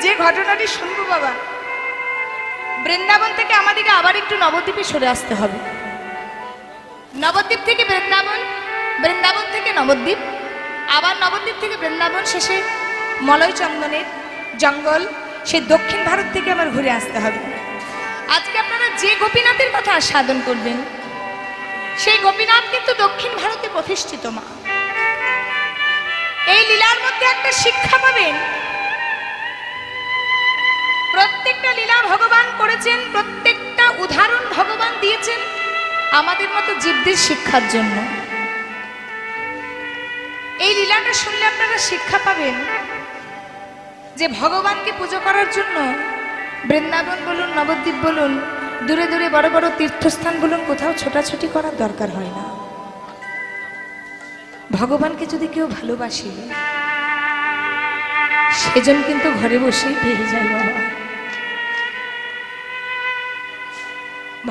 যে ঘটনাটি শুনবো বাবা, বৃন্দাবন থেকে আমাদেরকে আবার একটু নবদ্বীপে সরে আসতে হবে। নবদ্বীপ থেকে বৃন্দাবন, বৃন্দাবন থেকে নবদ্বীপ, আবার নবদ্বীপ থেকে বৃন্দাবন, শেষে মলয় চন্দনের জঙ্গল, সেই দক্ষিণ ভারত থেকে আবার ঘুরে আসতে হবে। আজকে আপনারা যে গোপীনাথের কথা আস্বাদন করবেন, সেই গোপীনাথ কিন্তু দক্ষিণ ভারতে প্রতিষ্ঠিত মা। এই লীলার মধ্যে একটা শিক্ষা পাবেন, প্রত্যেকটা লীলা ভগবান করেছেন, প্রত্যেকটা উদাহরণ ভগবান দিয়েছেন আমাদের মতো জীবদের শিক্ষার জন্য। এই লীলাটা শুনলে আপনারা শিক্ষা পাবেন যে ভগবানকে পুজো করার জন্য বৃন্দাবন বলুন, নবদ্বীপ বলুন, দূরে দূরে বড় বড় তীর্থস্থান বলুন, কোথাও ছোটাছুটি করার দরকার হয় না। ভগবানকে যদি কেউ ভালোবাসে সেজন কিন্তু ঘরে বসেই পেয়ে যায় বাবা।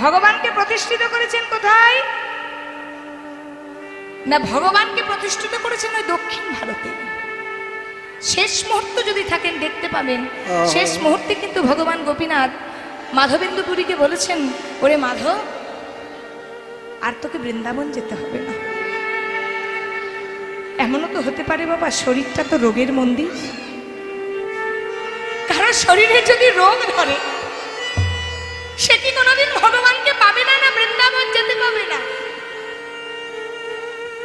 ভগবানকে প্রতিষ্ঠিত করেছেন কোথায় না, ভগবানকে প্রতিষ্ঠিত করেছেন ওই দক্ষিণ ভারতে। শেষ মুহূর্ত যদি থাকেন দেখতে পাবেন, শেষ মুহূর্তে কিন্তু ভগবান গোপীনাথ মাধবেন্দু পুরীকে বলেছেন, ওরে মাধব, আর তোকে বৃন্দাবন যেতে হবে না। এমনও তো হতে পারে বাবা, শরীরটা তো রোগের মন্দির, কারণ শরীরে যদি রোগ ধরে সে কি কোনোদিন ভগবানকে পাবে না, না বৃন্দাবন যেতে পাবে না।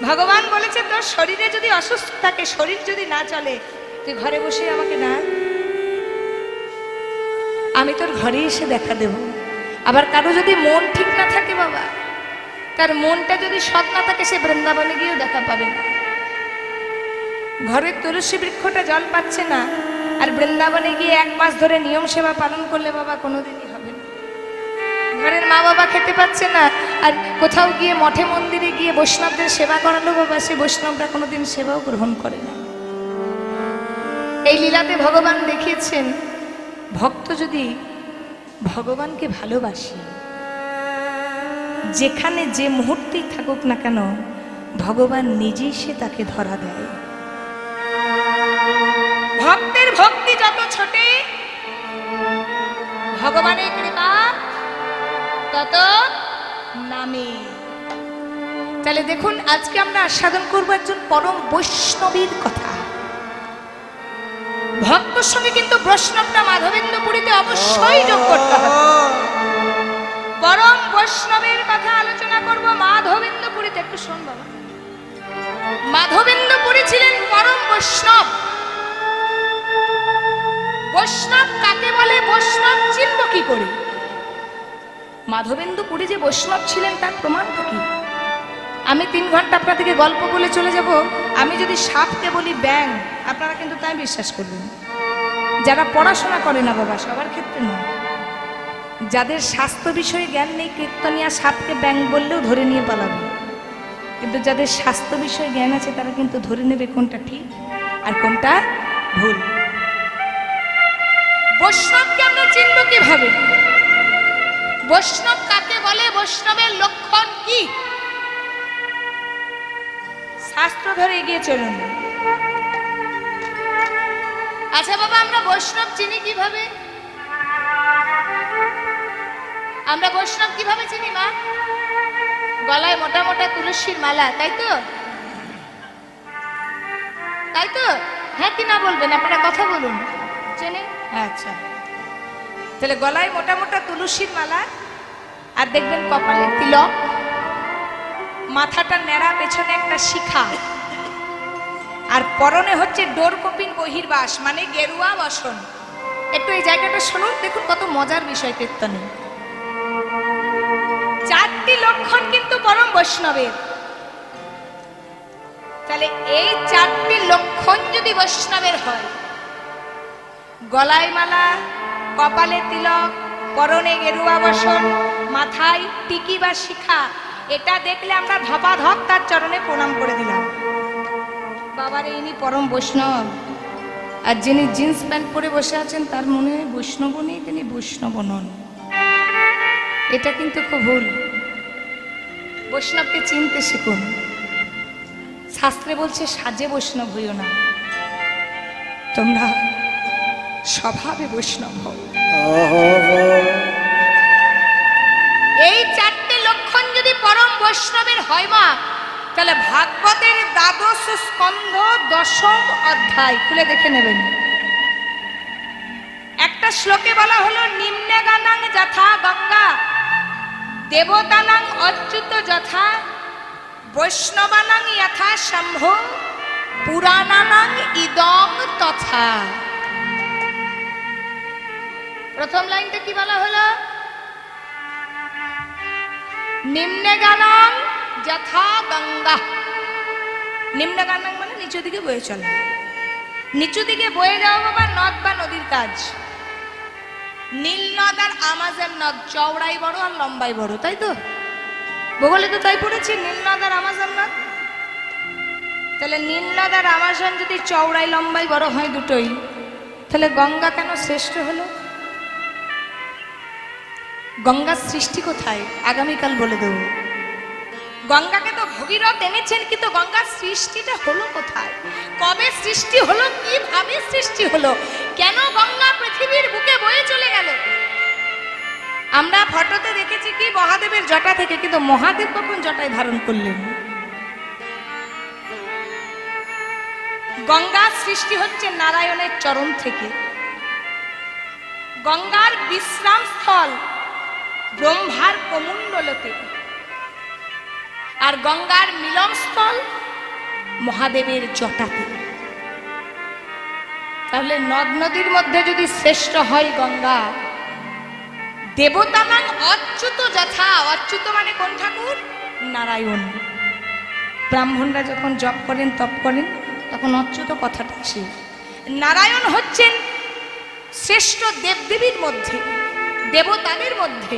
ভগবান বলেছে তোর শরীরে যদি অসুস্থ থাকে, শরীর যদি না চলে, তুই ঘরে বসে আমাকে না, আমি তোর ঘরে এসে দেখা দেব। আবার কারো যদি মন ঠিক না থাকে বাবা, তার মনটা যদি সৎ না থাকে, সে বৃন্দাবনে গিয়েও দেখা পাবে না। ঘরের তুলসী বৃক্ষটা জল পাচ্ছে না, আর বৃন্দাবনে গিয়ে 1 মাস ধরে নিয়ম সেবা পালন করলে বাবা কোনোদিনই হবে না। ঘরের মা বাবা খেতে পাচ্ছে না, আর কোথাও গিয়ে মঠে মন্দিরে গিয়ে বৈষ্ণবদের সেবা করালো বাবা, সে বৈষ্ণবরা কোনোদিন সেবাও গ্রহণ করে না। এই লীলাতে ভগবান দেখিয়েছেন, ভক্ত যদি ভগবানকে ভালোবাসে, যেখানে যে মুহূর্তেই থাকুক না কেন, ভগবান নিজেই সে তাকে ধরা দেয়। ভক্তের ভক্তি যত ছোটে, ভগবানের কৃপা তত নামে। তাহলে দেখুন, আজকে আমরা আস্বাদন করবো একজন পরম বৈষ্ণবীর কথা। ভক্তর সঙ্গে কিন্তু বৈষ্ণবটা মাধবেন্দু পুরীতে অবশ্যই যোগ করতে হবে। পরম বৈষ্ণবের কথা আলোচনা করব মাধবেন্দু পুরীতে। একটু শোন বাবা, মাধবেন্দু পুরী ছিলেন পরম বৈষ্ণব। বৈষ্ণব কাকে বলে, বৈষ্ণব চিনব কি করে? মাধবেন্দু পুরী যে বৈষ্ণব ছিলেন তার প্রমাণটা কি? আমি 3 ঘন্টা আপনাদেরকে গল্প বলে চলে যাব। আমি যদি সাপকে বলি ব্যাং, আপনারা কিন্তু তাই বিশ্বাস করবেন। যারা পড়াশোনা করে না বাবা, সবার ক্ষেত্রে নয়, যাদের স্বাস্থ্য বিষয়ে জ্ঞান নেই, কীর্তনিয়া সাপকে ব্যাং বললেও ধরে নিয়ে পালাবে। কিন্তু যাদের স্বাস্থ্য বিষয়ে জ্ঞান আছে তারা কিন্তু ধরে নেবে কোনটা ঠিক আর কোনটা ভুল। বৈষ্ণবকে আমরা চিনব কিভাবে? বৈষ্ণব কাকে বলে, বৈষ্ণবের লক্ষণ কি? শাস্ত্র ধরে এগিয়ে চলুন। আচ্ছা বাবা, আমরা বৈষ্ণব চিনি কিভাবে? আমরা বৈষ্ণব কিভাবে চিনি মা? গলায় মোটা মোটা তুলসীর মালা, তাই তো? তাই তো? হ্যাঁ কি না বলবেন? আপনারা কথা বলুন। চেনেন? আচ্ছা, তাহলে গলায় মোটা মোটা তুলসীর মালা, আর দেখবেন কপালে তিলক, মাথাটা নেড়া, পেছনে একটা শিখা, আর পরনে হচ্ছে ডোর কপিন বহির্বাস, মানে গেরুয়া বসন। একটু এই জায়গাটা শুনুন, দেখুন কত মজার বিষয় কীর্তনে। 4টি লক্ষণ কিন্তু পরম বৈষ্ণবের। তাহলে এই 4টি লক্ষণ যদি বৈষ্ণবের হয়, গলায় মালা, কপালে তিলক, পরনে গেরুয়া বসন, মাথায় টিকি বা শিখা, এটা দেখলে আমরা ধপাধপ তার চরণে প্রণাম করে দিলাম। বাবারে, ইনি পরম বৈষ্ণব। আর যিনি জিন্স প্যান্ট পরে বসে আছেন তার মনে বৈষ্ণব নেই, তিনি বৈষ্ণব নন। এটা কিন্তু খুব ভুল। বৈষ্ণবকে চিনতে শিখুন। শাস্ত্রে বলছে সাজে বৈষ্ণব হইও না, তোমরা স্বভাবে বৈষ্ণব হও। এই চারটে লক্ষণ যদি পরম বৈষ্ণবের হয় মা, তাহলে ভাগবতের দ্বাদশ স্কন্ধ দশম অধ্যায় খুলে দেখে নেবেন। একটা শ্লোকে বলা হলো নিম্নে গানাং যথা গঙ্গা দেবতানাং অচ্যুত যথা বৈষ্ণবানাং যথা শম্ভো পুরাণানাং ইদং তথা। প্রথম লাইনটা কি বলা হলো? নিম্নে গানাং যথা গঙ্গা। নিম্নে গানাং মানে নিচু দিকে বয়ে চলা। নিচু দিকে বয়ে যাওয়া বাবা নদ বা নদীর কাজ। নীল নদ আর আমাজন নদ চওড়াই বড় আর লম্বাই বড়, তাই তো? ভূগোলে তো তাই পড়েছি, নীল নদ আর আমাজন নদ। তাহলে নীল নদ আর আমাজন যদি চওড়াই লম্বাই বড় হয় দুটোই, তাহলে গঙ্গা কেন শ্রেষ্ঠ হলো? গঙ্গার সৃষ্টি কোথায় আগামীকাল বলে দেব। গঙ্গাকে তো ভগীরথ এনেছেন, কিন্তু গঙ্গার সৃষ্টিটা হলো কোথায়? কবে সৃষ্টি হলো? কিভাবে সৃষ্টি হলো? কেন গঙ্গা পৃথিবীর বুকে বয়ে চলে গেল? আমরা ফটোতে দেখেছি কি মহাদেবের জটা থেকে, কিন্তু মহাদেব কখন জটায় ধারণ করলেন? গঙ্গার সৃষ্টি হচ্ছে নারায়ণের চরণ থেকে। গঙ্গার বিশ্রাম স্থল ব্রহ্মার কমণ্ডলতে, আর গঙ্গার মিলনস্থল মহাদেবের জটাতে। তাহলে নদ নদীর মধ্যে যদি শ্রেষ্ঠ হয় গঙ্গা, দেবতানাং অচ্যুত যথা। অচ্যুত মানে কোন ঠাকুর? নারায়ণ। ব্রাহ্মণরা যখন জপ করেন তপ করেন তখন অচ্যুত কথাটা আসে। নারায়ণ হচ্ছেন শ্রেষ্ঠ দেবদেবীর মধ্যে, দেবতাদের মধ্যে।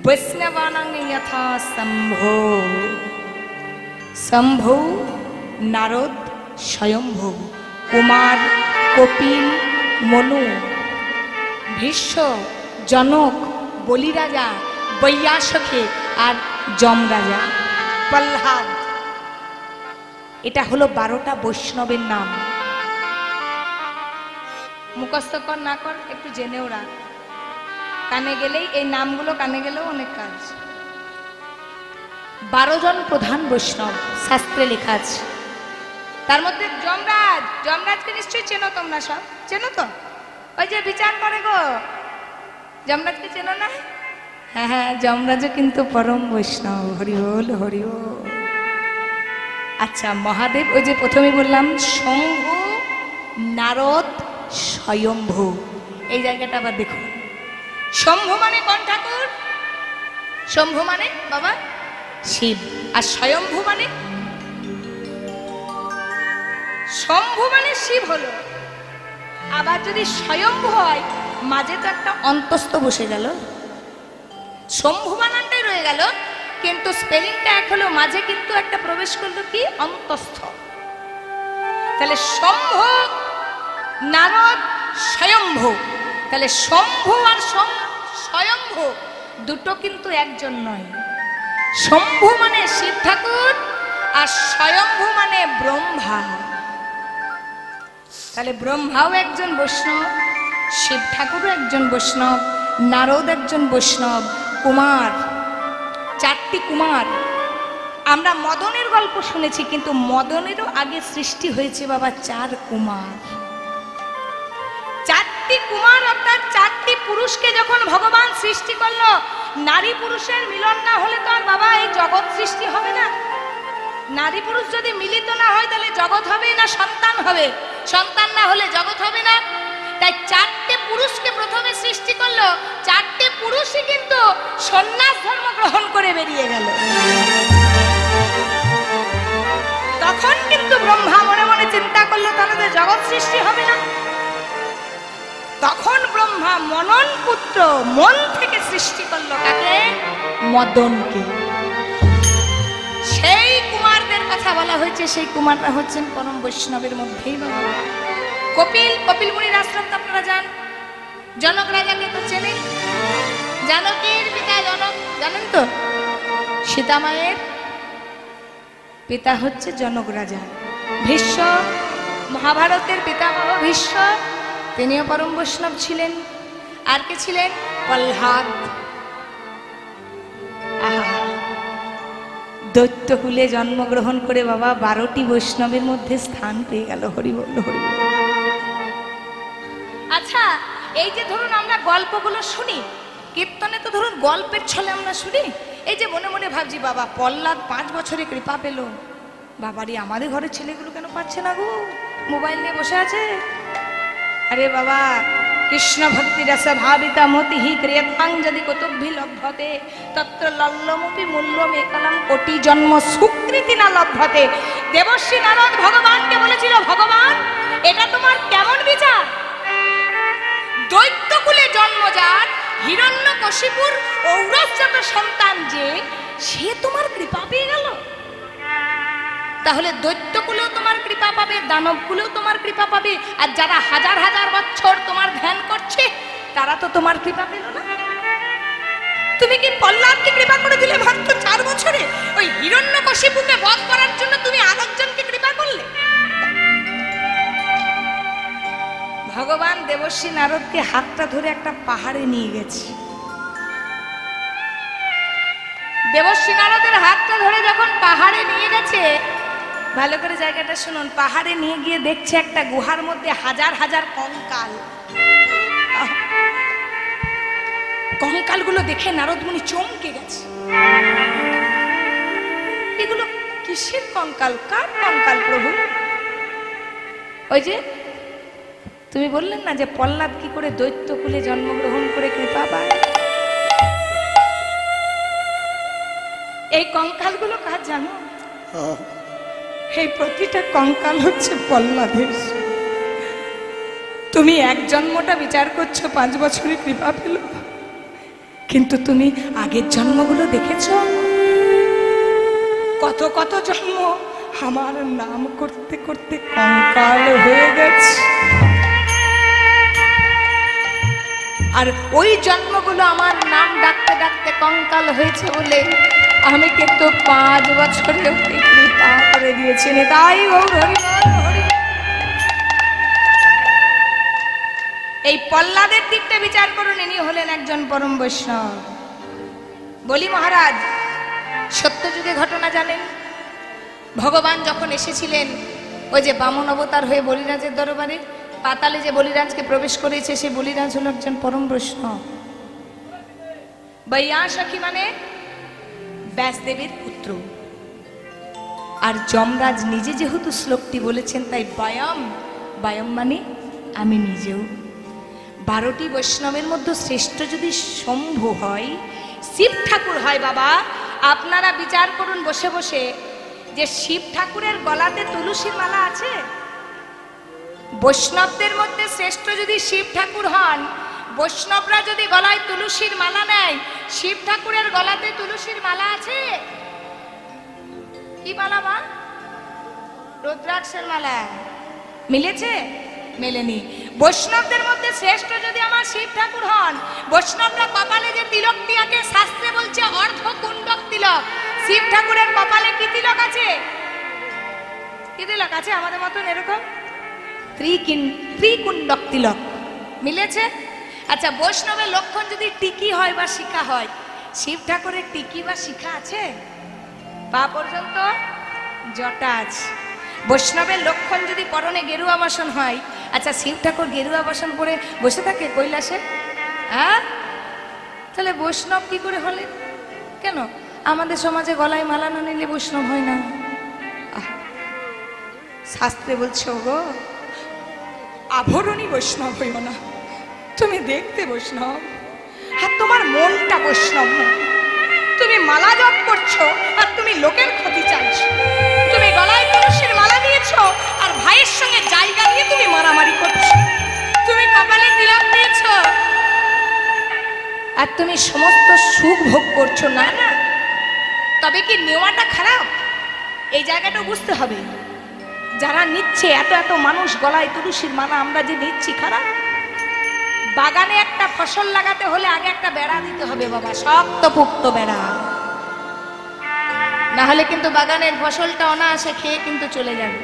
বৈষ্ণবানাং যথা শম্ভো। শম্ভো নারদ স্বয়ম্ভু, কুমার কপিল মনু, ভীষ্ম জনক বলি রাজা বৈয়াসকে আর যম রাজা প্রহ্লাদ। এটা হলো 12টা বৈষ্ণবের নাম। মুখস্থ কর না কর একটু জেনেও রাখ, কানে গেলেই এই নামগুলো কানে গেলেও অনেক কাজ। 12 জন প্রধান বৈষ্ণব শাস্ত্রে লেখা আছে। তার মধ্যে যমরাজ, যমরাজকে নিশ্চয়ই চেনো তোমরা, সব চেনো তো? ওই যে বিচার করে গো, যমরাজকে চেনো না? হ্যাঁ হ্যাঁ, যমরাজও কিন্তু পরম বৈষ্ণব। হরি বল হরি বল। আচ্ছা, মহাদেব ওই যে প্রথমে বললাম শম্ভু নারদ স্বয়ম্ভু, এই জায়গাটা আবার দেখুন। শম্ভু মানে কোন ঠাকুর? শম্ভু মানে বাবা শিব। আর স্বয়ম্ভু মানে? শম্ভু মানে শিব হলো। আবার যদি স্বয়ম্ভু হয়, মাঝে তো একটা অন্তস্থ বসে গেল। শম্ভু বানানটাই রয়ে গেল, কিন্তু স্পেলিংটা এক হলো, মাঝে কিন্তু একটা প্রবেশ করলো কি? অন্তস্থ। তাহলে শম্ভু নারদ স্বয়ম্ভু। তাহলে শম্ভু আর স্বয়ম্ভু দুটো কিন্তু একজন নয়। শম্ভু মানে শিব ঠাকুর, আর স্বয়ম্ভু মানে ব্রহ্মা। তাহলে ব্রহ্মাও একজন বৈষ্ণব, শিব ঠাকুরও একজন বৈষ্ণব, নারদ একজন বৈষ্ণব, কুমার, 4টি কুমার। আমরা মদনের গল্প শুনেছি, কিন্তু মদনেরও আগে সৃষ্টি হয়েছে বাবা 4 কুমার। 4টি কুমার অর্থাৎ 4টি পুরুষকে যখন ভগবান সৃষ্টি করলো, নারী পুরুষের মিলন না হলে তো আর বাবা এই জগৎ সৃষ্টি হবে না। নারী পুরুষ যদি মিলিত না হয় তাহলে জগৎ হবে না, সন্তান হবে। সন্তান না হলে জগৎ হবে না। তাই 4টে পুরুষকে প্রথমে সৃষ্টি করলো। 4টে পুরুষই কিন্তু সন্ন্যাস ধর্ম গ্রহণ করে বেরিয়ে গেল। তখন কিন্তু ব্রহ্মা মনে মনে চিন্তা করলো তাহলে তো জগৎ সৃষ্টি হবে না। তখন ব্রহ্মা মনন পুত্র মন থেকে সৃষ্টি করলো কাকে? মদনকে। সেই কুমারদের কথা বলা হয়েছে, সেই কুমাররা হচ্ছেন পরম বৈষ্ণবের মধ্যেই বাবা। কপিল, কপিল মুনির আশ্রম তো আপনারা যান। জনক রাজাকে তো চেনেন, জানকীর পিতা জনক, জানেন তো? সীতা মায়ের পিতা হচ্ছে জনক রাজা। ভীষ্ম, মহাভারতের পিতামহ ভীষ্ম, তিনিও পরম বৈষ্ণব ছিলেন। আর কে ছিলেন? প্রহ্লাদ। দৈত্যকুলে জন্মগ্রহণ করে বাবা 12টি বৈষ্ণবের মধ্যে স্থান পেয়ে গেল। হরি বল, হরি বল। আচ্ছা, এই যে ধরুন আমরা গল্পগুলো শুনি, কীর্তনে তো ধরুন গল্পের ছলে আমরা শুনি, এই যে মনে মনে ভাবছি বাবা প্রহ্লাদ 5 বছরে কৃপা পেল, বাবারি আমাদের ঘরের ছেলেগুলো কেন পাচ্ছে না গো, মোবাইল নিয়ে বসে আছে। আরে বাবা, কৃষ্ণ ভক্তি রস ভাবিতা মতি হি ক্রিয়তাং যদি কতভি লভ্যতে তত্র লল্লমপি মূল্যম একলম কোটি জন্ম সুকৃতি না লভ্যতে। দেবর্ষি নারদ ভগবানকে বলেছিল, ভগবান এটা তোমার কেমন বিচার? দৈত্যকুলে জন্মজাত হিরণ্যকশিপুর ঔরসজাত সন্তান যে, সে তোমার কৃপা পেয়ে গেল। তাহলে দৈত্যকুলেও তোমার কৃপা পাবে, দানবকুলেও তোমার কৃপা পাবে, আর যারা হাজার হাজার বছর তোমার ধ্যান করছে তারা তো তোমার কৃপা পেল না। তুমি কি প্রহ্লাদকে কৃপা করে দিলে মাত্র 4 বছরে? ওই হিরণ্যকশিপুকে বধ করার জন্য তুমি আরেকজনকে কৃপা করলে। ভগবান দেবর্ষি নারদকে হাতটা ধরে একটা পাহাড়ে নিয়ে গেছে। দেবর্ষি নারদের হাতটা ধরে যখন পাহাড়ে নিয়ে গেছে, ভালো করে জায়গাটা শুনুন, পাহাড়ে নিয়ে গিয়ে দেখছে একটা গুহার মধ্যে হাজার হাজার কঙ্কাল। কঙ্কালগুলো দেখে নারদ মুনি চমকে গেছে। এগুলো কিসের কঙ্কাল, কার কঙ্কাল প্রভু? ওই যে তুমি বললেন না যে প্রহ্লাদ কি করে দৈত্যকুলে জন্মগ্রহণ করে কৃপা পায়, এই কঙ্কালগুলো কার জানো? এই প্রতিটা কঙ্কাল হচ্ছে প্রহ্লাদের। তুমি এক জন্মটা বিচার করছো 5 বছরে কৃপা পেল, কিন্তু তুমি আগের জন্মগুলো দেখেছো? কত কত জন্ম আমার নাম করতে করতে কঙ্কাল হয়ে গেছে। আর ওই জন্মগুলো আমার নাম ডাকতে ডাকতে কঙ্কাল হয়েছে বলে আমি কিন্তু 5 বছরে কৃপা করে দিয়েছি। তাই এই প্রহ্লাদের দিকটা বিচার করুন, ইনি হলেন একজন পরম বৈষ্ণব। বলি মহারাজ সত্যযুগে ঘটনা জানেন? ভগবান যখন এসেছিলেন ওই যে বামন অবতার হয়ে বলিরাজের দরবারে, পাতালে যে বলিরাজকে প্রবেশ করেছে, সে বলিরাজ হল একজন পরম বৈষ্ণব। বৈয়াসখী মানে ব্যাসদেবের পুত্র। আর যমরাজ নিজে যেহেতু শ্লোকটি বলেছেন, তাই বায়াম, বায়াম মানে আমি নিজেও। 12টি বৈষ্ণবের মধ্যে শ্রেষ্ঠ যদি শম্ভু হয়, শিব ঠাকুর হয়। বাবা আপনারা বিচার করুন বসে বসে যে শিব ঠাকুরের গলাতে তুলসীর মালা আছে। বৈষ্ণবদের মধ্যে শ্রেষ্ঠ যদি শিব ঠাকুর হন, বৈষ্ণবরা যদি গলায় তুলসীর মালা নেয়, শিব ঠাকুরের গলাতে তুলসীর মালা আছে? কি মালা মা? রুদ্রাক্ষের মালা। মিলেছে? মেলেনি। বৈষ্ণবদের মধ্যে শ্রেষ্ঠ যদি আমার শিব ঠাকুর হন, বৈষ্ণবরা কপালে যে তিলকটি আঁকে, শাস্ত্রে বলছে অর্ধ কুণ্ডক তিলক। শিব ঠাকুরের কপালে কি তিলক আছে? কি তিলক আছে? আমাদের মতন এরকম ত্রিকুণ্ডক তিলক। মিলেছে? আচ্ছা, বৈষ্ণবের লক্ষণ যদি টিকি হয় বা শিখা হয়, শিব ঠাকুরের টিকি বা শিখা আছে? পা পর্যন্ত জটা আছে। বৈষ্ণবের লক্ষণ যদি পরনে গেরুয়া বাসন হয়, আচ্ছা শিব ঠাকুর গেরুয়া বাসন পরে বসে থাকে কৈলাসে? হ্যাঁ, তাহলে বৈষ্ণব কি করে হলেন? কেন আমাদের সমাজে গলায় মালা না নিলে বৈষ্ণব হয় না? শাস্ত্রে বলছে গো, আভরণী বৈষ্ণব হইও না, তুমি দেখতে বৈষ্ণব আর তোমার মনটা বৈষ্ণব। তুমি মালা জপ করছো আর তুমি লোকের ক্ষতি চাইছো। তুমি গলায় তুলসীর মালা দিয়েছো আর ভাইয়ের সঙ্গে জায়গা নিয়ে তুমি মারামারি করছো। তুমি কপালে তিলক দিয়েছো আর তুমি সমস্ত সুখ ভোগ করছো। না না, তবে কি নেওয়াটা খারাপ? এই জায়গাটা বুঝতে হবে। যারা নিচ্ছে, এত এত মানুষ গলায় তুলসীর মালা আমরা যে নিচ্ছি, খারাপ? বাগানে একটা ফসল লাগাতে হলে আগে একটা বেড়া দিতে হবে বাবা, শক্তপোক্ত বেড়া, না হলে কিন্তু বাগানের ফসলটা অনায়াসে খেয়ে কিন্তু চলে যাবে।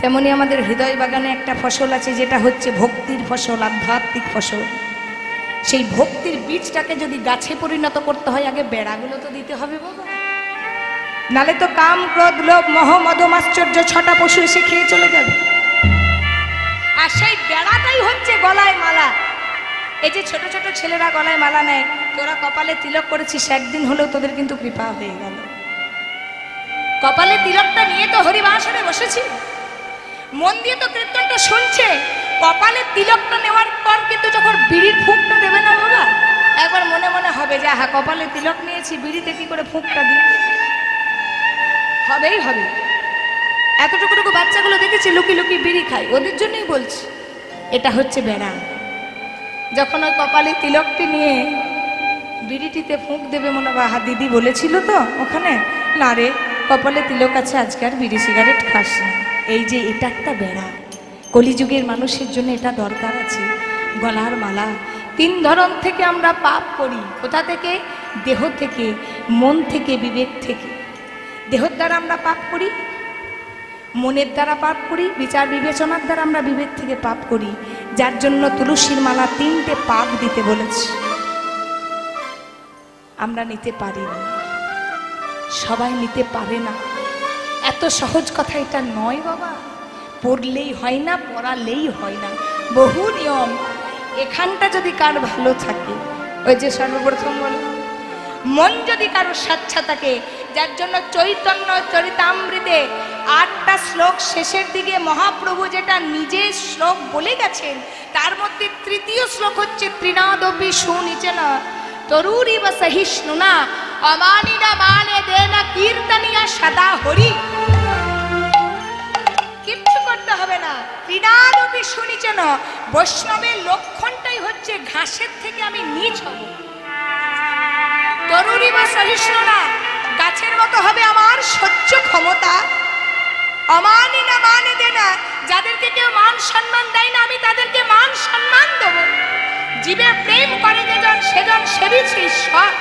তেমনি আমাদের হৃদয় বাগানে একটা ফসল আছে, যেটা হচ্ছে ভক্তির ফসল, আধ্যাত্মিক ফসল। সেই ভক্তির বীজটাকে যদি গাছে পরিণত করতে হয়, আগে বেড়াগুলো তো দিতে হবে বাবা, নালে তো কাম, ক্রোধ, লোভ, মোহ, মদ, মাশ্চর্য 6টা পশু এসে খেয়ে চলে যাবে। আর সেই বেড়াটাই হচ্ছে গলায় মালা। এই যে ছোট ছোট ছেলেরা গলায় মালা নেয়, তোরা কপালে তিলক করেছিস, একদিন হলেও তোদের কিন্তু কৃপা হয়ে গেল। কপালে তিলকটা নিয়ে তো হরিবাসনে বসেছি, মন দিয়ে তো কীর্তনটা শুনছে। কপালে তিলকটা নেওয়ার পর কিন্তু যখন বিড়ির ফুঁকটা দেবে না বাবা, একবার মনে মনে হবে যে হ্যাঁ, কপালে তিলক নিয়েছি, বিড়িতে কি করে ফুঁকটা দিই, হবেই হবে। এতটুকু বাচ্চাগুলো দেখেছি লুকি লুকি বিড়ি খায়, ওদের জন্যই বলছি। এটা হচ্ছে বেড়া। যখন ওই কপালে তিলকটি নিয়ে বিড়িটিতে ফুঁক দেবে, মনে হয় হা, দিদি বলেছিল তো ওখানে, না রে কপালে তিলক আছে, আজকে আর বিড়ি সিগারেট খাস না। এই যে এটা একটা বেড়া। কলিযুগের মানুষের জন্য এটা দরকার আছে, গলার মালা। 3 ধরন থেকে আমরা পাপ করি। কোথা থেকে? দেহ থেকে, মন থেকে, বিবেক থেকে। দেহের দ্বারা আমরা পাপ করি, মনের দ্বারা পাপ করি, বিচার বিবেচনার দ্বারা আমরা বিবেক থেকে পাপ করি। যার জন্য তুলসীর মালা 3টে পাপ দিতে বলেছে। আমরা নিতে পারি না, সবাই নিতে পারে না। এত সহজ কথা এটা নয় বাবা। পড়লেই হয় না, পড়ালেই হয় না, বহু নিয়ম। এখানটা যদি কার ভালো থাকে, ওই যে সর্বপ্রথম বলে, মন যদি কারো স্বচ্ছ থাকে, যার জন্য চৈতন্য চরিতামৃতে 8টা শ্লোক শেষের দিকে মহাপ্রভু যেটা নিজে শ্লোক বলে গেছেন, তার মধ্যে 3য় শ্লোক হচ্ছে ত্রিনাদপি সুনিচেন তরুরিব সহিষ্ণুনা অমানিনা মানে দেনা কীর্তনিয়া সদা হরি। কিচ্ছু করতে হবে না। ত্রিনাদপি সুনিচেন, বৈষ্ণবের লক্ষণটাই হচ্ছে ঘাসের থেকে আমি নিচ হব। তরুরিব সহিষ্ণুনা, গাছের মতো হবে আমার সহ্য ক্ষমতা। অমানিনা মানে দেনা, যাদেরকে কেউ মান সম্মান দেয় না, আমি তাদেরকে মান সম্মান দেব। জীবে প্রেম করে যেজন, সেজন সেবিছে ঈশ্বর।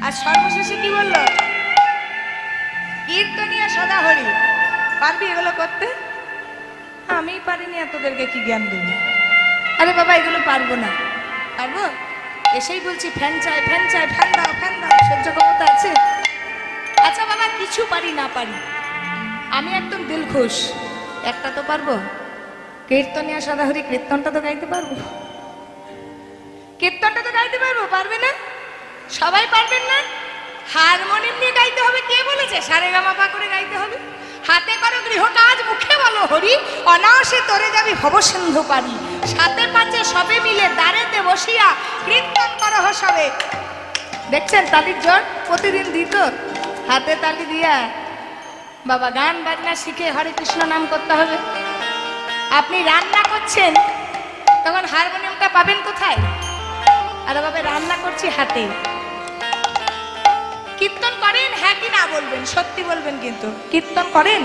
আর সর্বশেষে কি বলল? কীর্তনিয়া সদা হরি। পারবি এগুলো করতে? আমি পারিনি, এতদেরকে কি জ্ঞান দেব? আরে বাবা, এগুলো পারবো না। পারবো? এসেই বলছি ফ্যান চাই, ফ্যান চাই, ফ্যান দাও, ফ্যান দাও। সহ্য ক্ষমতা আছে? আচ্ছা বাবা, কিছু পারি না পারি, আমি একদম দিল খুশ। একটা তো পারবো, কীর্তনিয়া সদাহরি, কীর্তনটা তো গাইতে পারবো। কীর্তনটা তো গাইতে পারবো, পারবে না? সবাই পারবেন না? হারমোনিয়াম নিয়ে গাইতে হবে, কে বলেছে? সারেগামাপা করে গাইতে হবে। হাতে করো গৃহ কাজ, মুখে বলো হরি, অনায়াসে তরে যাবি ভবসিন্ধু পারি। 7 5 সবে মিলে দাঁড়েতে বসিয়া কীর্তন করো সবে। দেখছেন তালির জোর? প্রতিদিন দিত হাতে তালি দিয়া। বাবা, গান বাজনা শিখে হরে কৃষ্ণ নাম করতে হবে। আপনি রান্না করছেন, তখন হারমোনিয়ামটা পাবেন কোথায়? আরে বাবা, রান্না করছি হাতে। কীর্তন করেন? হ্যাঁ কি না বলবেন, সত্যি বলবেন কিন্তু। কীর্তন করেন?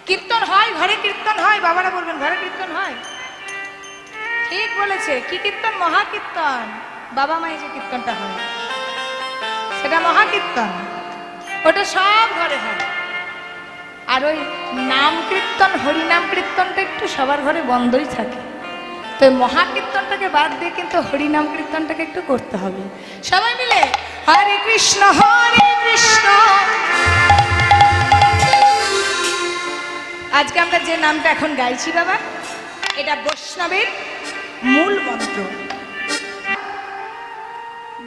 কীর্তন হয়, ঘরে কীর্তন হয়। বাবারা বলবেন ঘরে কীর্তন হয়। ঠিক বলেছে। কি কীর্তন? মহাকীর্তন। বাবা মায়ের যে কীর্তনটা হয় সেটা মহাকীর্তন, ওটা সব ঘরে হয়। আর ওই নাম কীর্তন, হরিনাম কীর্তনটা একটু সবার ঘরে বন্ধই থাকে। তো মহাকীর্তনটাকে বাদ দিয়ে কিন্তু হরিনাম কীর্তনটাকে একটু করতে হবে। সবাই মিলে হরে কৃষ্ণ হরে কৃষ্ণ। আজকে আমরা যে নামটা এখন গাইছি বাবা, এটা বৈষ্ণবের মূল মন্ত্র।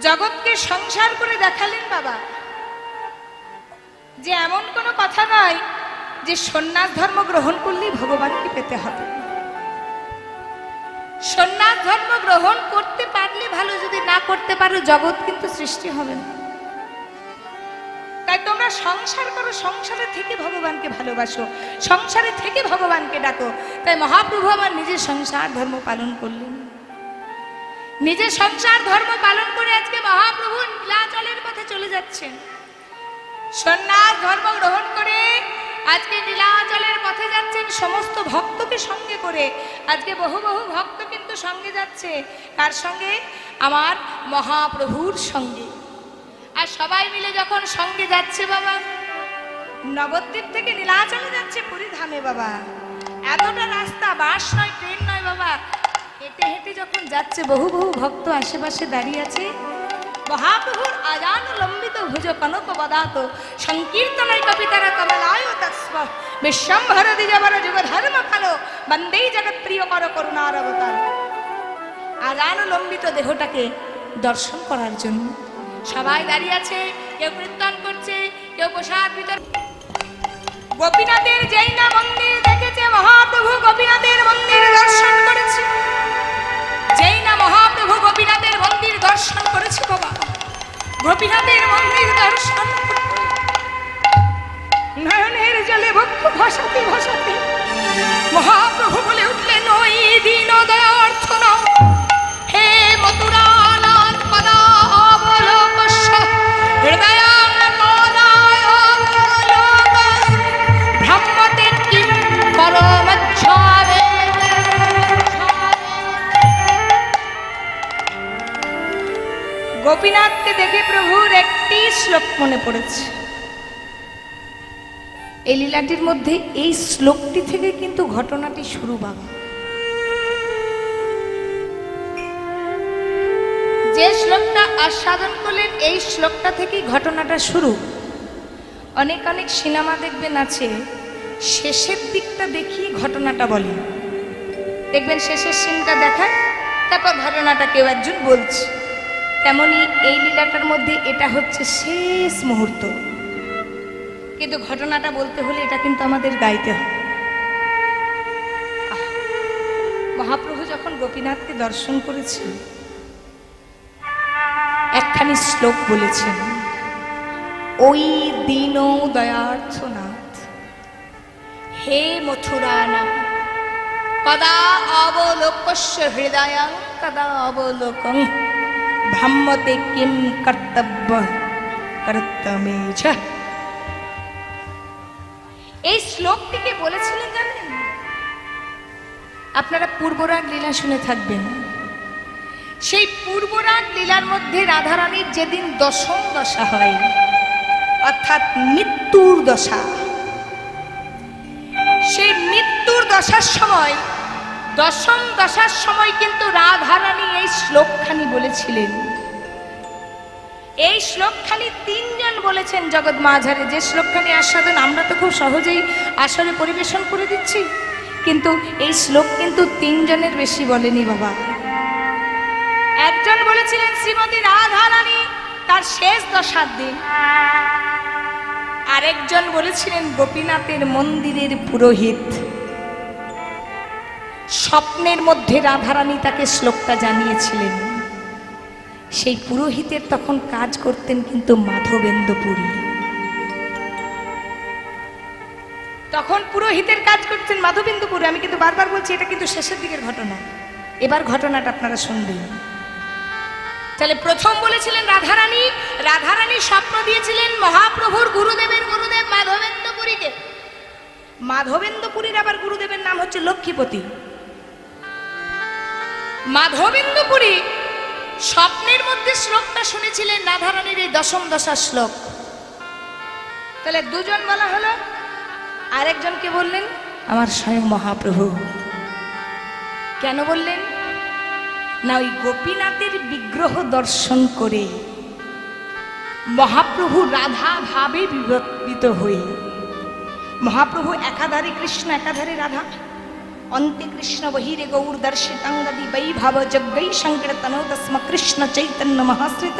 জগৎকে সংসার করে দেখালেন বাবা যে এমন কোনো কথা নয় যে সন্ন্যাস ধর্ম গ্রহণ করলেই ভগবানকে পেতে হবে। সন্ন্যাস ধর্ম গ্রহণ করতে পারলে ভালো, যদি না করতে পারো জগৎ কিন্তু সৃষ্টি হবে না। তাই তোমরা সংসার করো, সংসারে থেকে ভগবানকে ভালোবাসো, সংসারে থেকে ভগবানকে ডাকো। তাই মহাপ্রভু আমার নিজের সংসার ধর্ম পালন করলেন। নিজের সংসার ধর্ম পালন করে আজকে মহাপ্রভু নীলাচলের পথে চলে যাচ্ছেন। সন্ন্যাস ধর্ম গ্রহণ করে আজকে নীলাচলের পথে যাচ্ছেন, সমস্ত ভক্তকে সঙ্গে করে। আজকে বহু বহু ভক্ত কিন্তু সঙ্গে যাচ্ছে। কার সঙ্গে? আমার মহাপ্রভুর সঙ্গে। আর সবাই মিলে যখন সঙ্গে যাচ্ছে বাবা, নবদ্বীপ থেকে নীলাচলে যাচ্ছে পুরী ধামে বাবা। এতটা রাস্তা, বাস নয়, ট্রেন নয় বাবা, হেঁটে হেঁটে যখন যাচ্ছে, বহু বহু ভক্ত আশেপাশে দাঁড়িয়ে আছে। মহাপ্রভুর আজান লম্বিত ভুজ কনক বদাত সংকীর্তনয় কপিতারা কমলায় তস্ম বিশ্বম্ভর দ্বিজবর যুগ ধর্ম কালো বন্দেই জগৎ প্রিয় কর করুণার অবতার। আজান লম্বিত দেহটাকে দর্শন করার জন্য সবাই দাঁড়িয়ে আছে, কেউ কীর্তন করছে, কেউ প্রসাদ বিতরণ। গোপীনাথের যেই না মন্দির দেখেছে, মহাপ্রভু গোপীনাথের মন্দির দর্শন করেছে। যেই না মহাপ্রভু গোপীনাথের মন্দির দর্শন করেছে বাবা, গোপীনাথের মন্দির দর্শন নয়নের জলে বক্ষ ভাসাতে ভাসাতে মহাপ্রভু বলে উঠলেন, ওই দীন দয়ার্থ নাও হে মথুরানাথ পদা অবলোকস্য হৃদয়াং পদায় অবলোক ব্রহ্মতে কিম পরমচ্ছাবে। গোপীনাথকে দেখে প্রভুর একটি শ্লোক মনে পড়েছে। এই লীলাটির মধ্যে এই শ্লোকটি থেকে কিন্তু ঘটনাটি শুরু বাবা। যে শ্লোকটা আস্বাদন করলেন, এই শ্লোকটা থেকেই ঘটনাটা শুরু। অনেক অনেক সিনেমা দেখবেন আছে, শেষের দিকটা দেখিয়ে ঘটনাটা বলে, দেখবেন শেষের সিনটা দেখায়, তারপর ঘটনাটা কেউ একজন বলছে। তেমনি এই লীলাটার মধ্যে এটা হচ্ছে শেষ মুহূর্ত, কিন্তু ঘটনাটা বলতে হলে এটা কিন্তু আমাদের গাইতে হবে। মহাপ্রভু যখন গোপীনাথকে দর্শন করেছেন, একখানি শ্লোক বলেছেন, ওই দীন দয়ার্থ নাথ হে মথুরানাথ কদা অবলোকস্য হৃদয়াং কদা অবলোকং ব্রহ্মতে কিম কর্তব্য কর্তমেছ। এই শ্লোকটিকে বলেছিলেন জানেন? আপনারা পূর্বরাগ লীলা শুনে থাকবেন। সেই পূর্বরাগ লীলার মধ্যে রাধারানীর যেদিন দশম দশা হয়, অর্থাৎ মৃত্যুর দশা, সেই মৃত্যুর দশার সময়, দশম দশার সময় কিন্তু রাধারানী এই শ্লোকখানি বলেছিলেন। এই শ্লোকখানি তিনজন বলেছেন জগৎ মাঝারে। যে শ্লোকখানি আস্বাদন আমরা তো খুব সহজেই আসরে পরিবেশন করে দিচ্ছি, কিন্তু এই শ্লোক কিন্তু তিনজনের বেশি বলেনি বাবা। একজন বলেছিলেন শ্রীমতী রাধারানী তার শেষ দশার দিন, আরেকজন বলেছিলেন গোপীনাথের মন্দিরের পুরোহিত। স্বপ্নের মধ্যে রাধারানী তাকে শ্লোকটা জানিয়েছিলেন। সেই পুরোহিতের তখন কাজ করতেন কিন্তু মাধবেন্দ্র পুরী। তখন পুরোহিতের কাজ করতেন মাধবেন্দ্র পুরী। আমি কিন্তু বারবার বলছি, এটা কিন্তু শেষের দিকের ঘটনা। এবার ঘটনাটা আপনারা শুনবেন। তাহলে প্রথম বলেছিলেন রাধারানী। রাধারানী স্বপ্ন দিয়েছিলেন মহাপ্রভুর গুরুদেবের গুরুদেব মাধবেন্দ্র পুরীকে। মাধবেন্দ্র পুরীর আবার গুরুদেবের নাম হচ্ছে লক্ষ্মীপতি। মাধবেন্দ্র পুরী স্বপ্নের মধ্যে শ্লোকটা শুনেছিলেন রাধারানীর এই দশম দশার শ্লোক। তাহলে দুজন বলা হলো, আরেকজনকে বললেন আমার স্বয়ং মহাপ্রভু। কেন বললেন না? ওই গোপীনাথের বিগ্রহ দর্শন করে মহাপ্রভু রাধা ভাবে বিবর্তিত হয়ে, মহাপ্রভু একাধারে কৃষ্ণ একাধারে রাধা, অন্তে কৃষ্ণ বহিরে গৌর দর্শিতাঙ্গদি বৈভব যজ্ঞৈ সংকীর্তনৌ তস্ম কৃষ্ণ চৈতন্য মহাশ্রিত।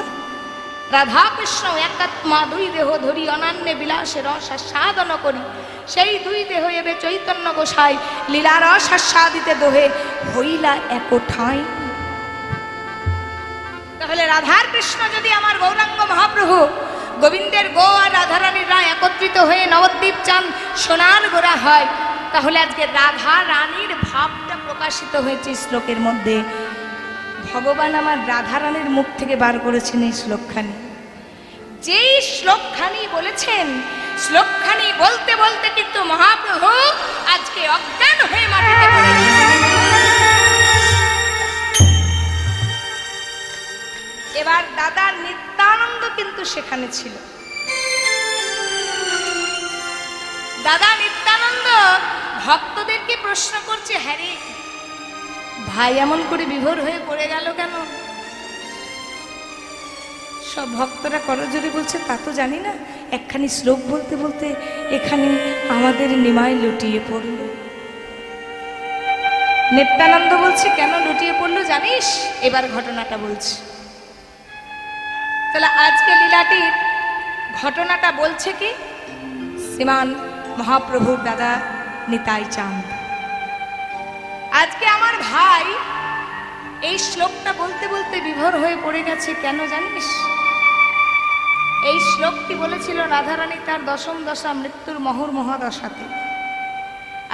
রাধা কৃষ্ণ একাত্মা দুই দেহ ধরি অনান্য বিলাসে রস আস্বাদন করি, সেই দুই দেহ এবে চৈতন্য গোসাই লীলা রস আস্বাদিতে দোহে হইলা এক ঠাঁই। তাহলে রাধার কৃষ্ণ যদি আমার গৌরাঙ্গ মহাপ্রভু গোবিন্দের গো আর রাধারানীর রায় একত্রিত হয়ে নবদ্বীপ চান সোনার গোড়া হয়, তাহলে আজকে রাধা রানীর ভাবটা প্রকাশিত হয়েছে শ্লোকের মধ্যে। ভগবান আমার রাধা রানীর মুখ থেকে বার করেছেন এই শ্লোকখানি। যেই শ্লোকখানি বলেছেন, শ্লোকখানি বলতে বলতে কিন্তু মহাপ্রভু আজকে অজ্ঞান হয়ে মাটিতে পড়ে গেছেন। এবার দাদা নিত্যানন্দ কিন্তু সেখানে ছিল। দাদা নিত্যানন্দ ভক্তদেরকে প্রশ্ন করছে, হ্যাঁ রে ভাই এমন করে বিভোর হয়ে পড়ে গেল কেন? সব ভক্তরা করজোরে বলছে, তা তো জানি না, একখানি শ্লোক বলতে বলতে এখানে আমাদের নিমায় লুটিয়ে পড়ল। নিত্যানন্দ বলছে, কেন লুটিয়ে পড়লো জানিস? এবার ঘটনাটা বলছি। তাহলে আজকে লীলাটির ঘটনাটা বলছে কি? শ্রীমান মহাপ্রভুর দাদা নিতাই চাঁদ। আজকে আমার ভাই এই শ্লোকটা বলতে বলতে বিভোর হয়ে পড়ে গেছে, কেন জানিস? এই শ্লোকটি বলেছিল রাধারানী তার দশম দশা মৃত্যুর মহর মহাদশাতে,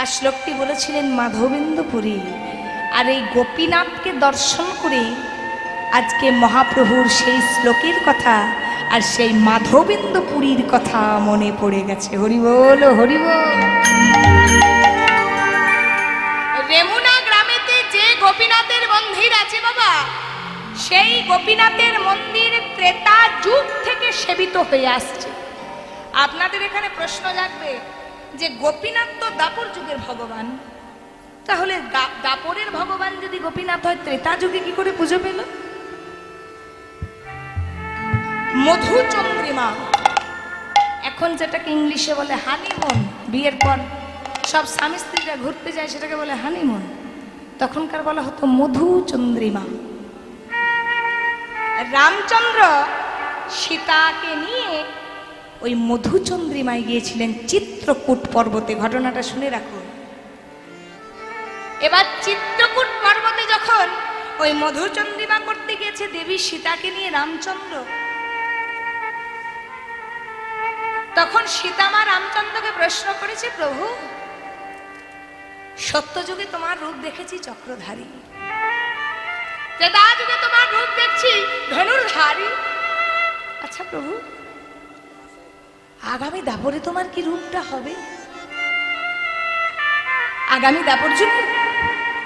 আর শ্লোকটি বলেছিলেন মাধবেন্দ্রপুরী। আর এই গোপীনাথকে দর্শন করে আজকে মহাপ্রভুর সেই শ্লোকের কথা আর সেই মাধবেন্দ্রপুরীর কথা মনে পড়ে গেছে। হরি বল, হরি বল। রেমুনা গ্রামেতে যে গোপীনাথের মন্দির আছে বাবা, সেই গোপীনাথের মন্দির ত্রেতা যুগ থেকে সেবিত হয়ে আসছে। আপনাদের এখানে প্রশ্ন জাগবে যে গোপীনাথ তো দাপর যুগের ভগবান, তাহলে দাপরের ভগবান যদি গোপীনাথ হয়, ত্রেতা যুগে কি করে পুজো পেল? মধুচন্দ্রিমা, এখন যেটাকে ইংলিশে বলে হানিমুন, বিয়ের পর সব স্বামী স্ত্রীরা ঘুরতে যায় সেটাকে বলে হানিমুন, তখনকার বলা হতো মধুচন্দ্রিমা। রামচন্দ্র সীতাকে নিয়ে ওই মধুচন্দ্রিমায় গিয়েছিলেন চিত্রকূট পর্বতে। ঘটনাটা শুনে রাখুন। এবার চিত্রকূট পর্বতে যখন ওই মধুচন্দ্রিমা করতে গিয়েছে দেবী সীতাকে নিয়ে রামচন্দ্র, তখন সীতামা রামচন্দ্রকে প্রশ্ন করেছে, প্রভু সত্যযুগে তোমার রূপ দেখেছি চক্রধারী, ত্রেতা যুগে তোমার রূপ দেখছি ধনুর্ধারী। আচ্ছা প্রভু, আগামী দাপরে তোমার কি রূপটা হবে? আগামী দাপর যুগে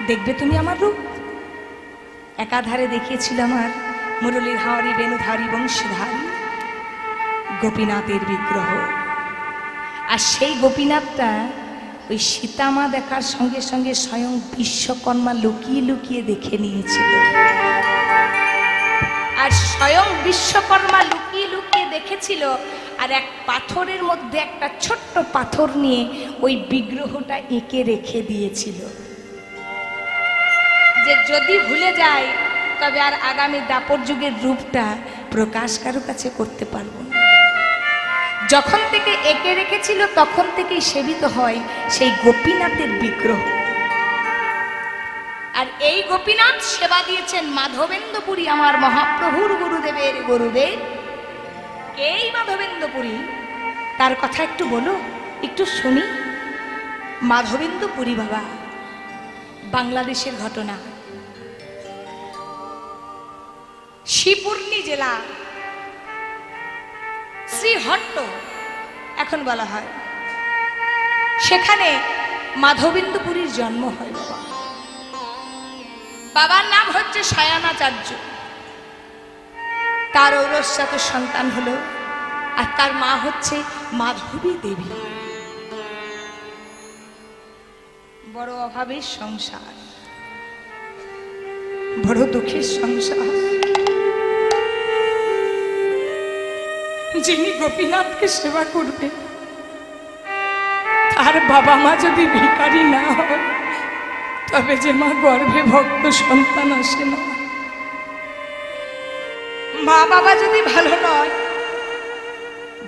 দেখবে তুমি আমার রূপ? একাধারে দেখিয়েছিল আমার মুরলীর হাওয়ারি বেণুধারী বংশীধারী গোপীনাথের বিগ্রহ, আর সেই গোপীনাথটা ওই সীতামা দেখার সঙ্গে সঙ্গে স্বয়ং বিশ্বকর্মা লুকিয়ে লুকিয়ে দেখে নিয়েছিল। আর স্বয়ং বিশ্বকর্মা লুকিয়ে লুকিয়ে দেখেছিল, আর এক পাথরের মধ্যে একটা ছোট্ট পাথর নিয়ে ওই বিগ্রহটা এঁকে রেখে দিয়েছিল, যে যদি ভুলে যায় তবে আর আগামী দাপর যুগের রূপটা প্রকাশ কারো কাছে করতে পারবো না। যখন থেকে এঁকে রেখেছিল তখন থেকেই সেবিত হয় সেই গোপীনাথের বিগ্রহ। আর এই গোপীনাথ সেবা দিয়েছেন মাধবেন্দ্রপুরী, আমার মহাপ্রভুর গুরুদেবের গুরুদেব। এই মাধবেন্দ্রপুরী, তার কথা একটু বলো, একটু শুনি। মাধবেন্দ্রপুরী বাবা বাংলাদেশের ঘটনা, শিবপুরনী জেলা শ্রীহট্ট এখন বলা হয়, সেখানে মাধবেন্দ্রপুরীর জন্ম হয়। বাবা, বাবার নাম হচ্ছে সায়ানাচার্য। তার ঔরস্যাত সন্তান হলো, আর তার মা হচ্ছে মাধবী দেবী। বড় অভাবের সংসার, বড় দুঃখের সংসার। যিনি গোপীনাথকে সেবা করবে তার বাবা মা যদি ভিখারি না হয়, তবে যে মা গর্ভে ভক্ত সন্তান আসে না। মা বাবা যদি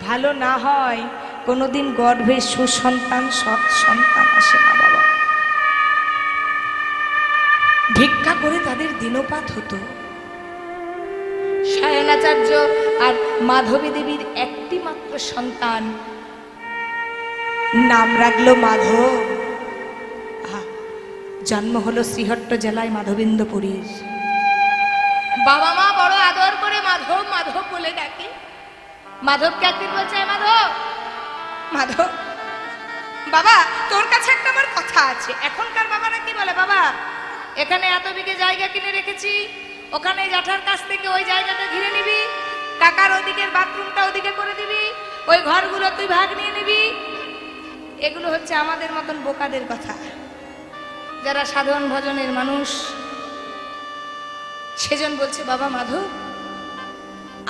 ভালো না হয়, কোনোদিন গর্ভে সুসন্তান সৎ সন্তান আসে না। বাবা ভিক্ষা করে তাদের দিনপাত হতো। সায়নাচার্য আর মাধবী দেবীর একটি মাত্র সন্তান, নাম রাখলো মাধব। জন্ম হলো শ্রীহট্ট জেলায় মাধবেন্দ্রপুরীর। বাবা মা বড় আদর করে মাধব মাধব বলে ডাকে। মাধবকে একদিন বলছে, মাধব মাধব বাবা, তোর কাছে একটা আমার কথা আছে। এখনকার বাবারা কি বলে, বাবা এখানে এত বিঘে জায়গা কিনে রেখেছি, ওখানে জ্যাঠার কাছ থেকে ওই জায়গাটা ঘিরে নিবি, কাকার ওদিকের বাথরুমটা ওদিকে করে দিবি, ওই ঘরগুলো তুই ভাগ নিয়ে নিবি। এগুলো হচ্ছে আমাদের মতন বোকাদের কথা, যারা সাধারণ ভজনের মানুষ। সেজন বলছে, বাবা মাধব,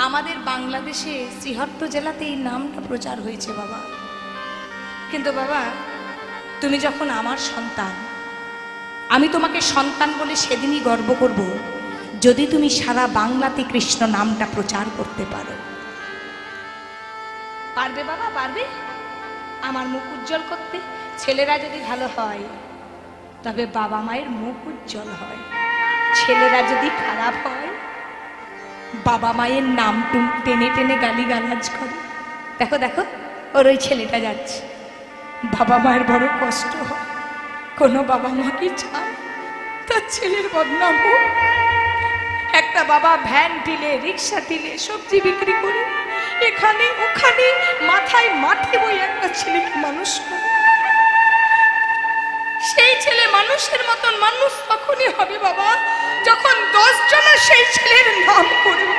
আমাদের বাংলাদেশে শ্রীহট্ট জেলাতে এই নামটা প্রচার হয়েছে বাবা, কিন্তু বাবা তুমি যখন আমার সন্তান, আমি তোমাকে সন্তান বলে সেদিনই গর্ব করব যদি তুমি সারা বাংলাতে কৃষ্ণ নামটা প্রচার করতে পারো। পারবে বাবা, পারবে আমার মুখ উজ্জ্বল করতে? ছেলেরা যদি ভালো হয় তবে বাবা মায়ের মুখ উজ্জ্বল হয়, ছেলেরা যদি খারাপ হয় বাবা মায়ের নাম টেনে টেনে গালিগালাজ করে। দেখো দেখো, ওর ওই ছেলেটা যাচ্ছে, বাবা মায়ের বড় কষ্ট হয়। কোনো বাবা মা কি চায় তার ছেলের বদনাম হোক? একটা বাবা ভ্যান টিলে, রিক্সা টিলে, সবজি বিক্রি করে এখানে ওখানে মাথায় মাঠে বই একটা ছেলেকে মানুষ করে। সেই ছেলে মানুষের মতন মানুষ তখনই হবে বাবা যখন 10 জনের সেই ছেলের নাম করবে।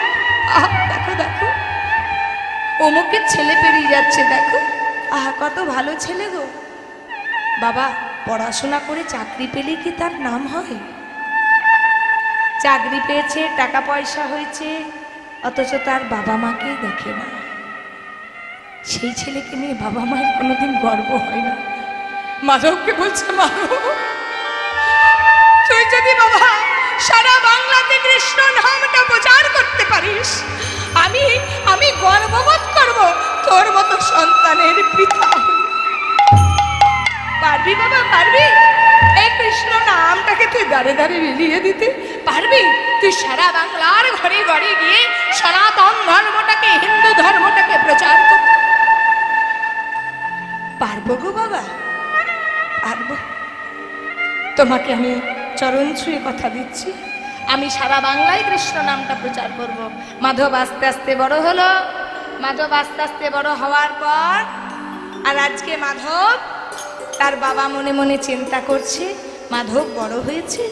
দেখো দেখো, অমুকের ছেলে পেরিয়ে যাচ্ছে, দেখো কত ভালো ছেলে গো। বাবা পড়াশোনা করে চাকরি পেলে কি তার নাম হয়? চাকরি পেয়েছে, টাকা পয়সা হয়েছে, অথচ তার বাবা মাকে দেখে না। সেই ছেলেকে নিয়ে বাবা মায়ের কোনোদিন গর্ব হয় না। মাধবকে বলছে, মাধব তুই যদি বাবা সারা বাংলাতে কৃষ্ণ নামটা প্রচার করতে পারিস, আমি গর্ববোধ করব তোর মতো সন্তানের পিতা। পারবি বাবা, পারবি? এই কৃষ্ণ নামটাকে তুই দাঁড়ে দাঁড়ে বিলিয়ে দিতে পারবি? তুই সারা বাংলার ঘরে ঘরে গিয়ে সনাতন ধর্মটাকে, হিন্দু ধর্মটাকে প্রচার কর। পারবো গো বাবা, পারবো। তোমাকে আমি চরণ ছুঁয়ে কথা দিচ্ছি, আমি সারা বাংলায় কৃষ্ণ নামটা প্রচার করব। মাধব আস্তে আস্তে বড় হলো। মাধব আস্তে আস্তে বড় হওয়ার পর, আর আজকে মাধব তার বাবা মনে মনে চিন্তা করছে, মাধব বড় হয়েছে,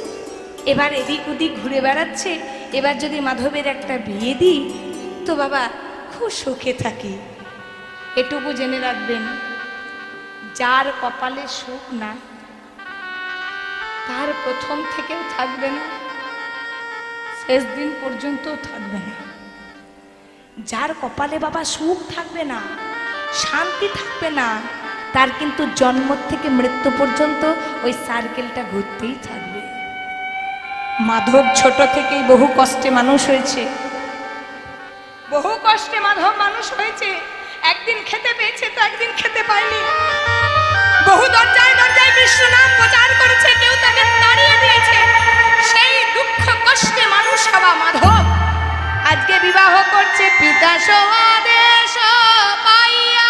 এবার এদিক ওদিক ঘুরে বেড়াচ্ছে, এবার যদি মাধবের একটা বিয়ে দিই তো বাবা খুব সুখে থাকি। এটুকু জেনে রাখবেন, যার কপালে সুখ না তার প্রথম থেকেও থাকবে না, শেষ দিন পর্যন্ত থাকবে না। যার কপালে বাবা সুখ থাকবে না, শান্তি থাকবে না, তার কিন্তু জন্ম থেকে মৃত্যু পর্যন্ত ওই সার্কেলটা ঘুরতেই থাকবে। মাধব ছোট থেকেই বহু কষ্টে মানুষ হয়েছে, বহু কষ্টে মাধব মানুষ হয়েছে। একদিন খেতে পেয়েছে তো একদিন খেতে পায়নি। বহু দরজায় দরজায় কৃষ্ণ নাম প্রচার করেছে, কেউ তাকে তাড়িয়ে দিয়েছে। সেই দুঃখ কষ্টে মানুষ হওয়া মাধব আজকে বিবাহ করছে পিতা সমাদেশ পাইয়া।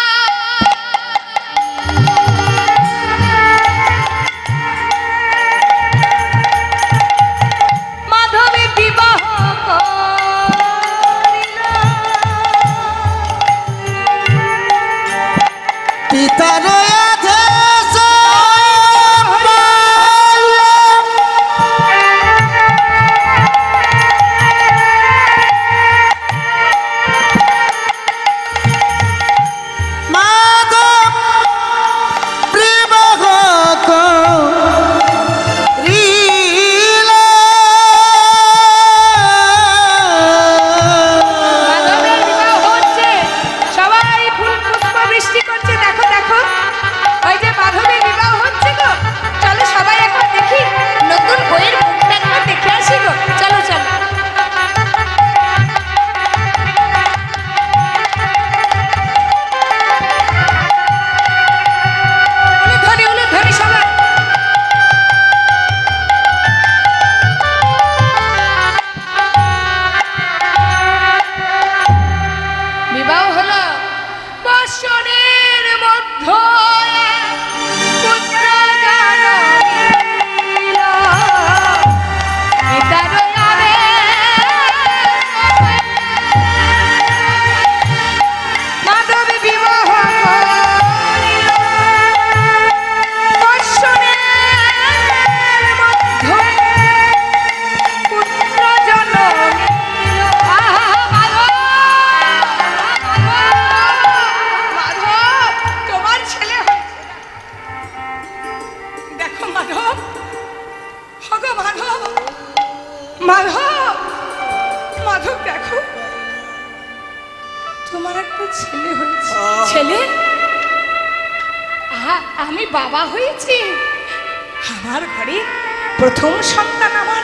মাধবে বিবাহ পিতার মাধব, মাধব, মাধব দেখো, তোমার একটা ছেলে হয়েছে। ছেলে? আমি বাবা হয়েছি, আমার ঘরে প্রথম সন্তান আমার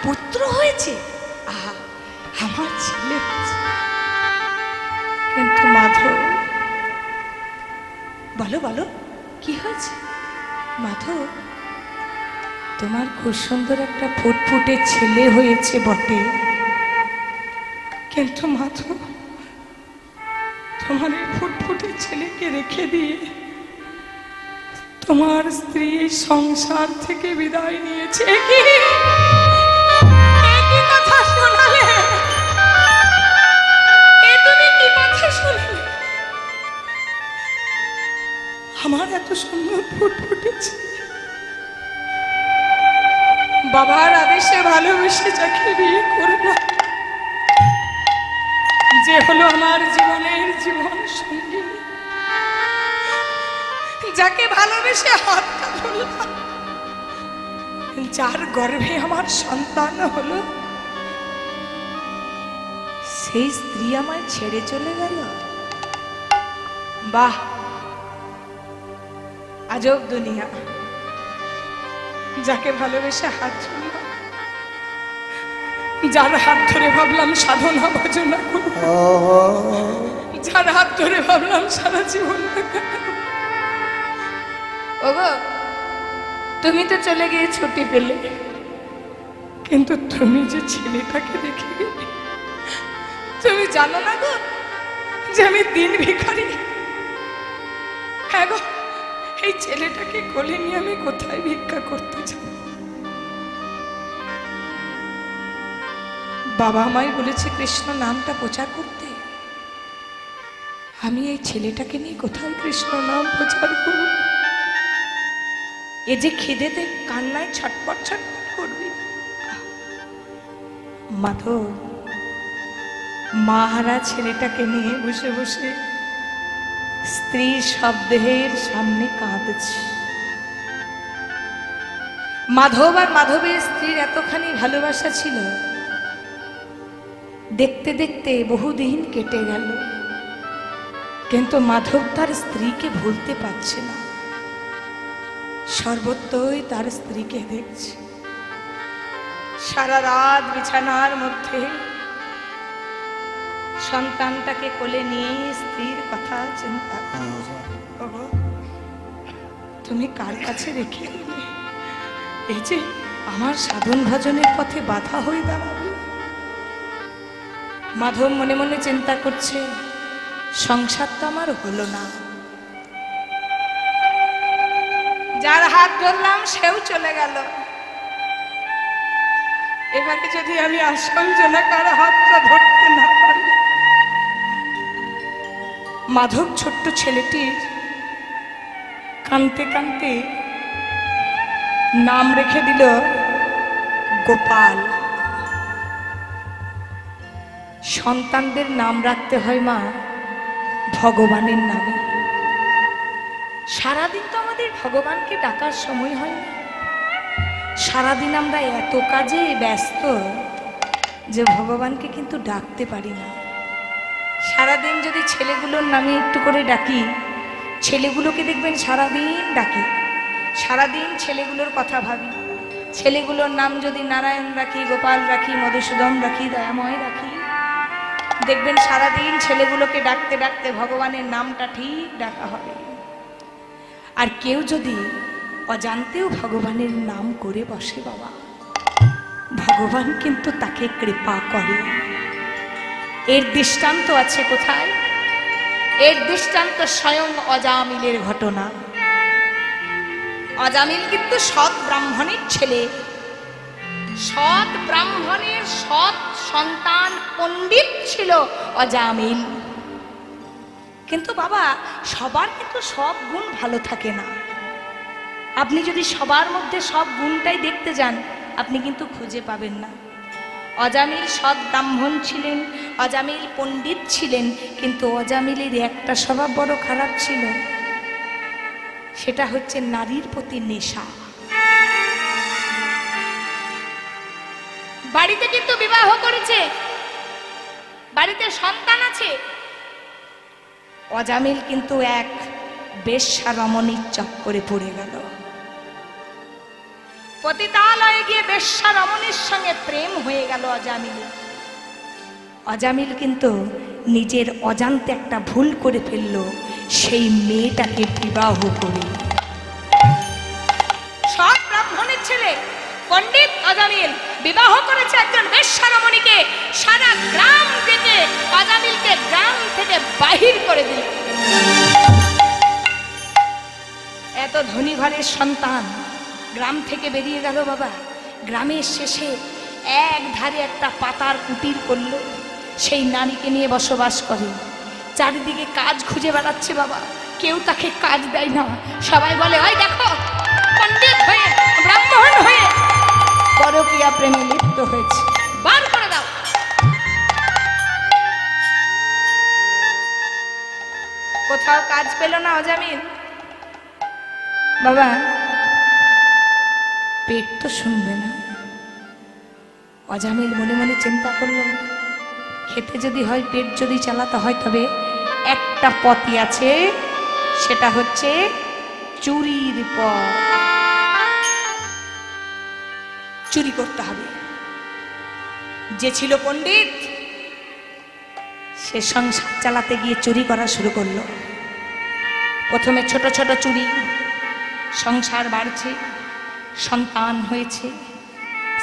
পুত্র হয়েছে, আমার ছেলে হয়েছে। কিন্তু মাধব, বলো বলো কি হয়েছে? মাধব, তোমার খুব সুন্দর একটা ফুটফুটে ছেলে হয়েছে বটে, কিন্তু মাধব তোমার এই ফুটফুটে ছেলেকে রেখে দিয়ে তোমার স্ত্রী সংসার থেকে বিদায় নিয়েছে। কি কথা শোনালে? তুমি কি কথা শোনালে? আমার এত সুন্দর ফুটফুটে ছেলে, বাবার আদেশে ভালোবেসে যাকে বিয়ে করলাম, যে হলো আমার জীবনের জীবন সঙ্গী, যাকে ভালোবেসে হাতটা ধরলাম, যার গর্ভে আমার সন্তান হলো, সেই স্ত্রী আমায় ছেড়ে চলে গেল। বাহ, আজব দুনিয়া। যাকে ভালোবেসে হাত ধরলাম, যার হাত ধরে ভাবলাম সাধনা ভজনা করব, যার হাত ধরে ভাবলাম সারা জীবন, ওগো তুমি তো চলে গিয়ে ছুটি পেলে, কিন্তু তুমি যে ছেলেটাকে রেখে গেলে, তুমি জানো না গো যে আমি দিন ভিখারি। হ্যাঁ গো, এই ছেলেটাকে কোলে নিয়ে আমি কোথায় ভিক্ষা করতে যাব? বাবা আমায় বলেছে কৃষ্ণ নামটা প্রচার করতে, আমি এই ছেলেটাকে নিয়ে কোথায় কৃষ্ণ নাম প্রচার করব? এ যে খিদেতে কান্নায় ছটপট ছটপট করবে। মাধব মাহারা ছেলেটাকে নিয়ে বসে বসে স্ত্রী শব্দের সামনে কাঁদছে। মাধব আর মাধবের স্ত্রীর এতখানি ভালোবাসা ছিল, দেখতে দেখতে বহুদিন কেটে গেল, কিন্তু মাধব তার স্ত্রীকে ভুলতে পারছে না। সর্বত্রই তার স্ত্রীকে দেখছে, সারা রাত বিছানার মধ্যে সন্তানটাকে কোলে নিয়ে স্ত্রীর কথা চিন্তা করছে। তুমি কার কাছে রেখে দিলে? এই যে আমার সাধন ভজনের পথে বাধা হয়ে দাঁড়াবে। মাধব মনে মনে চিন্তা করছে, সংসার তো আমার হলো না, যার হাত ধরলাম সেও চলে গেল, এভাবে যদি আমি আসল জনকার হাতটা ধরতে না পারি। মাধব ছোট্ট ছেলেটির কাঁদতে কাঁদতে নাম রেখে দিল গোপাল। সন্তানদের নাম রাখতে হয় মা ভগবানের নামে। সারাদিন তো আমাদের ভগবানকে ডাকার সময় হয় না, সারাদিন আমরা এত কাজে ব্যস্ত যে ভগবানকে কিন্তু ডাকতে পারি না। সারাদিন যদি ছেলেগুলোর নামে একটু করে ডাকি, ছেলেগুলোকে দেখবেন সারাদিন ডাকি, সারাদিন ছেলেগুলোর কথা ভাবি। ছেলেগুলোর নাম যদি নারায়ণ রাখি, গোপাল রাখি, মধুসূদন রাখি, দয়াময় রাখি, দেখবেন সারাদিন ছেলেগুলোকে ডাকতে ডাকতে ভগবানের নামটা ঠিক ডাকা হবে। আর কেউ যদি অজান্তেও ভগবানের নাম করে বসে বাবা, ভগবান কিন্তু তাকে কৃপা করে। এর দৃষ্টান্ত আছে কোথায়? এর দৃষ্টান্ত স্বয়ং অজামিলের ঘটনা। অজামিল কিন্তু সৎ ব্রাহ্মণের ছেলে, সৎ ব্রাহ্মণের সৎ সন্তান, পণ্ডিত ছিল অজামিল। কিন্তু বাবা সবার কিন্তু সব গুণ ভালো থাকে না। আপনি যদি সবার মধ্যে সব গুণটাই দেখতে যান, আপনি কিন্তু খুঁজে পাবেন না। অজামিল সৎ ব্রাহ্মণ ছিলেন, অজামিল পণ্ডিত ছিলেন, কিন্তু অজামিলের একটা স্বভাব বড় খারাপ ছিল, সেটা হচ্ছে নারীর প্রতি নেশা। বাড়িতে কিন্তু বিবাহ করেছে, বাড়িতে সন্তান আছে। অজামিল কিন্তু এক বেশ্যা রমণীর চক্করে পড়ে গেল। পতিতালয়ে গিয়ে বেশ্যা রমণীর সঙ্গে প্রেম হয়ে গেল অজামিল। অজামিল কিন্তু নিজের অজান্তে একটা ভুল করে ফেলল, সেই মেয়েটাকে বিবাহ করে। সব ব্রাহ্মণের ছেলে পণ্ডিত অজামিল বিবাহ করেছে একজন বেশ্যা রমণীকে। সারা গ্রাম থেকে অজামিলকে গ্রাম থেকে বাহির করে দিল। এত ধনী ঘরের সন্তান গ্রাম থেকে বেরিয়ে গেল বাবা। গ্রামের শেষে এক ধারে একটা পাতার কুটির করলো, সেই নারীকে নিয়ে বসবাস করে। চারিদিকে কাজ খুঁজে বেড়াচ্ছে বাবা, কেউ তাকে কাজ দেয় না। সবাই বলে ওই দেখো পণ্ডিত হয়ে ব্রাহ্মণ হয়ে পরকীয়া প্রেমে লিপ্ত হয়েছে, বার করে দাও। কোথাও কাজ পেল না অজামিল। বাবা পেট তো শুনবে না। অজামিল মনে মনে চিন্তা করলো, খেতে যদি হয়, পেট যদি চালাতে হয়, তবে একটা পথই আছে, সেটা হচ্ছে চুরির পথ। চুরি করতে হবে। যে ছিল পণ্ডিত, সে সংসার চালাতে গিয়ে চুরি করা শুরু করলো। প্রথমে ছোট ছোট চুরি, সংসার বাড়ছে, সন্তান হয়েছে,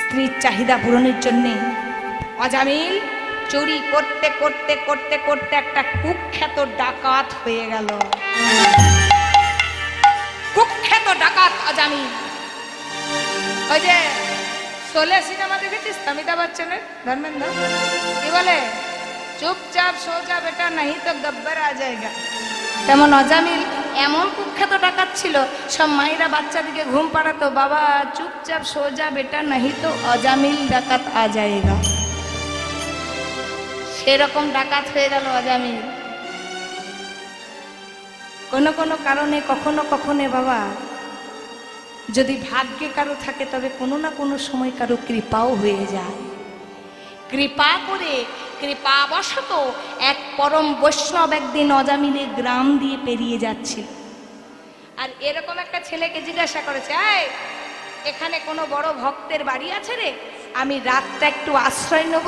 স্ত্রীর চাহিদা পূরণের জন্যে অজামিল চুরি করতে করতে করতে করতে একটা কুখ্যাত ডাকাত হয়ে গেল। কুখ্যাত ডাকাত অজামিল। ওই যে শোলে সিনেমা দেখেছিস অমিতাভ বচ্চনের, ধর্মেন্দ্র, কি বলে, চুপচাপ সো যা বেটা নাহি তো গব্বর আ যায়গা। তেমন অজামিল এমন কুখ্যাত ডাকাত ছিল, সব মায়েরা বাচ্চাদিকে ঘুম পাড়াতো, বাবা চুপচাপ সো যা বেটা নাহি তো অজামিল ডাকাত আ যায়গা। সেরকম ডাকাত হয়ে গেল অজামিল। কোনো কোনো কারণে কখনো কখনো বাবা যদি ভাগ্যে কারো থাকে, তবে কোনো না কোনো সময় কারো কৃপাও হয়ে যায়। কৃপা করে কৃপাবশত এক পরম বৈষ্ণব একদিন অজামিলের গ্রাম দিয়ে পেরিয়ে যাচ্ছিল। আর এরকম একটা ছেলেকে জিজ্ঞাসা করেছে, এই এখানে কোনো বড় ভক্তের বাড়ি আছে রে, আমি রাতটা একটু আশ্রয় নেব।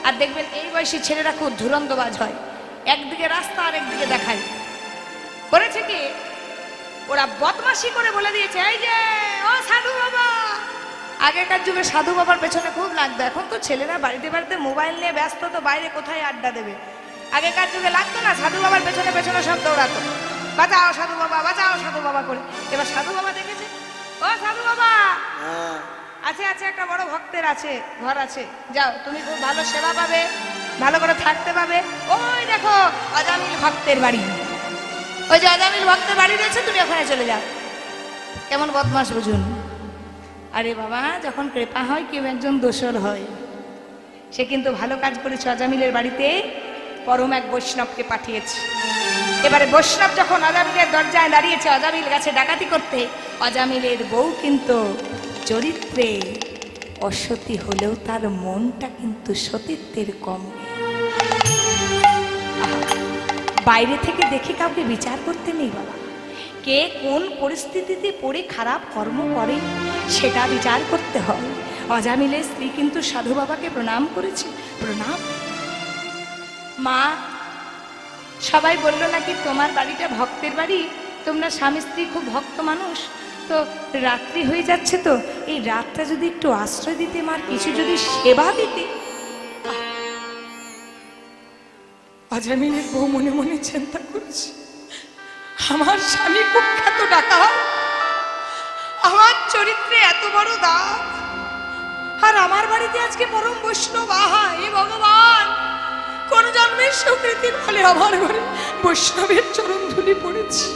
আর দেখবেন এই বয়সী ছেলেরা খুব ধুরন্ধবাজ হয়, একদিকে রাস্তা আর একদিকে দেখায়। করেছে কি, ওরা বদমাশি করে বলে দিয়েছে, এই যে ও সাধু বাবা। আগেকার যুগে সাধু বাবার পেছনে খুব লাগতো, এখন তো ছেলেরা বাড়িতে বাড়িতে মোবাইল নিয়ে ব্যস্ত, তো বাইরে কোথায় আড্ডা দেবে। আগেকার যুগে লাগতো না, সাধু বাবার পেছনে পেছনে সব দৌড়াতো, বাঁচাও সাধু বাবা, বাঁচাও সাধু বাবা করে। এবার সাধু বাবা দেখেছে, ও সাধু বাবা আছে আছে, একটা বড় ভক্তের আছে, ঘর আছে, যাও তুমি খুব ভালো সেবা পাবে, ভালো করে থাকতে পাবে। ওই দেখো অজামিল ভক্তের বাড়ি, ওই যে অজামিল ভক্তের বাড়ি রয়েছে, তুমি ওখানে চলে যাও। কেমন বদমাশ বুঝুন। আরে বাবা, যখন কৃপা হয় কেউ একজন দোসর হয়। সে কিন্তু ভালো কাজ করেছে, অজামিলের বাড়িতে পরম এক বৈষ্ণবকে পাঠিয়েছে। এবারে বৈষ্ণব যখন অজামিলের দরজায় দাঁড়িয়েছে অজামিল গাছে ডাকাতি করতে, অজামিলের বউ কিন্তু চরিত্রে অসতী হলেও তার মনটা কিন্তু সতীত্বের কম। বাইরে থেকে দেখে কাউকে বিচার করতে নেই বাবা। কে কোন পরিস্থিতিতে পড়ে খারাপ কর্ম করে সেটা বিচার করতে হয়। অজামিলের স্ত্রী কিন্তু সাধু বাবাকে প্রণাম করেছে। প্রণাম মা, সবাই বললো নাকি তোমার বাড়িটা ভক্তের বাড়ি, তোমরা স্বামী স্ত্রী খুব ভক্ত মানুষ, তো রাত্রি হয়ে যাচ্ছে, তো এই রাতটা যদি একটু আশ্রয় দিতে, মার কিছু যদি সেবা দিতে। অজামিলের বউ মনে মনে চিন্তা করছে, আমার স্বামী কুখ্যাত ডাকাত, আমার চরিত্রে এত বড় দাগ, আর আমার বাড়িতে আজকে পরম বৈষ্ণব। আহা হে ভগবান, কোন জন্মের সুকৃতির ফলে আমার ঘরে বৈষ্ণবের চরণ ধুলি পড়েছি।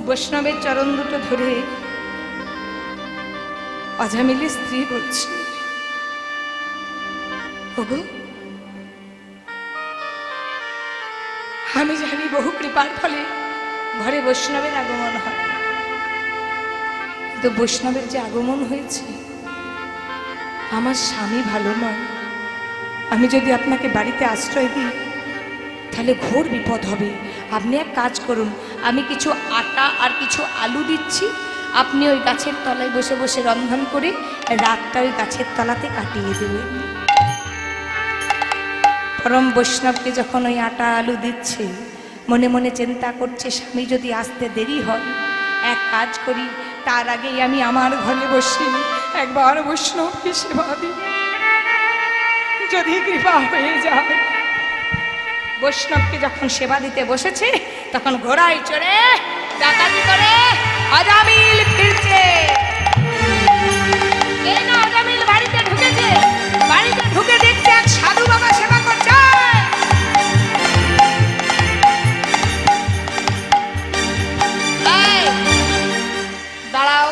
বৈষ্ণবের চরণ দুটো ধরে অজামিলের স্ত্রী বলছে, ওগো আমি জানি বহু কৃপার ফলে ঘরে বৈষ্ণবের আগমন হয়, তো বৈষ্ণবের যে আগমন হয়েছে আমার স্বামী ভালো নয়, আমি যদি আপনাকে বাড়িতে আশ্রয় দিই তাহলে ঘোর বিপদ হবে। আপনি এক কাজ করুন, আমি কিছু আটা আর কিছু আলু দিচ্ছি, আপনি ওই গাছের তলায় বসে বসে রন্ধন করে রাতটা ওই গাছের তলাতে কাটিয়ে দেবেন। পরম বৈষ্ণবকে যখন ওই আটা আলু দিচ্ছে, মনে মনে চিন্তা করছে স্বামী যদি আসতে দেরি হয়, এক কাজ করি, তার আগেই আমি আমার ঘরে বসি একবার বৈষ্ণবকে সেবা দিই, যদি কৃপা হয়ে যায়। বৈষ্ণবকে যখন সেবা দিতে বসেছে তখন ঘোড়ায় চড়ে ডাকাতি করে অজামিল ফিরছে। এই না অজামিল বাড়িতে ঢুকেছে, বাড়িতে ঢুকে দেখছে এক সাধু বাবা সেবা করছে। এই, দাঁড়াও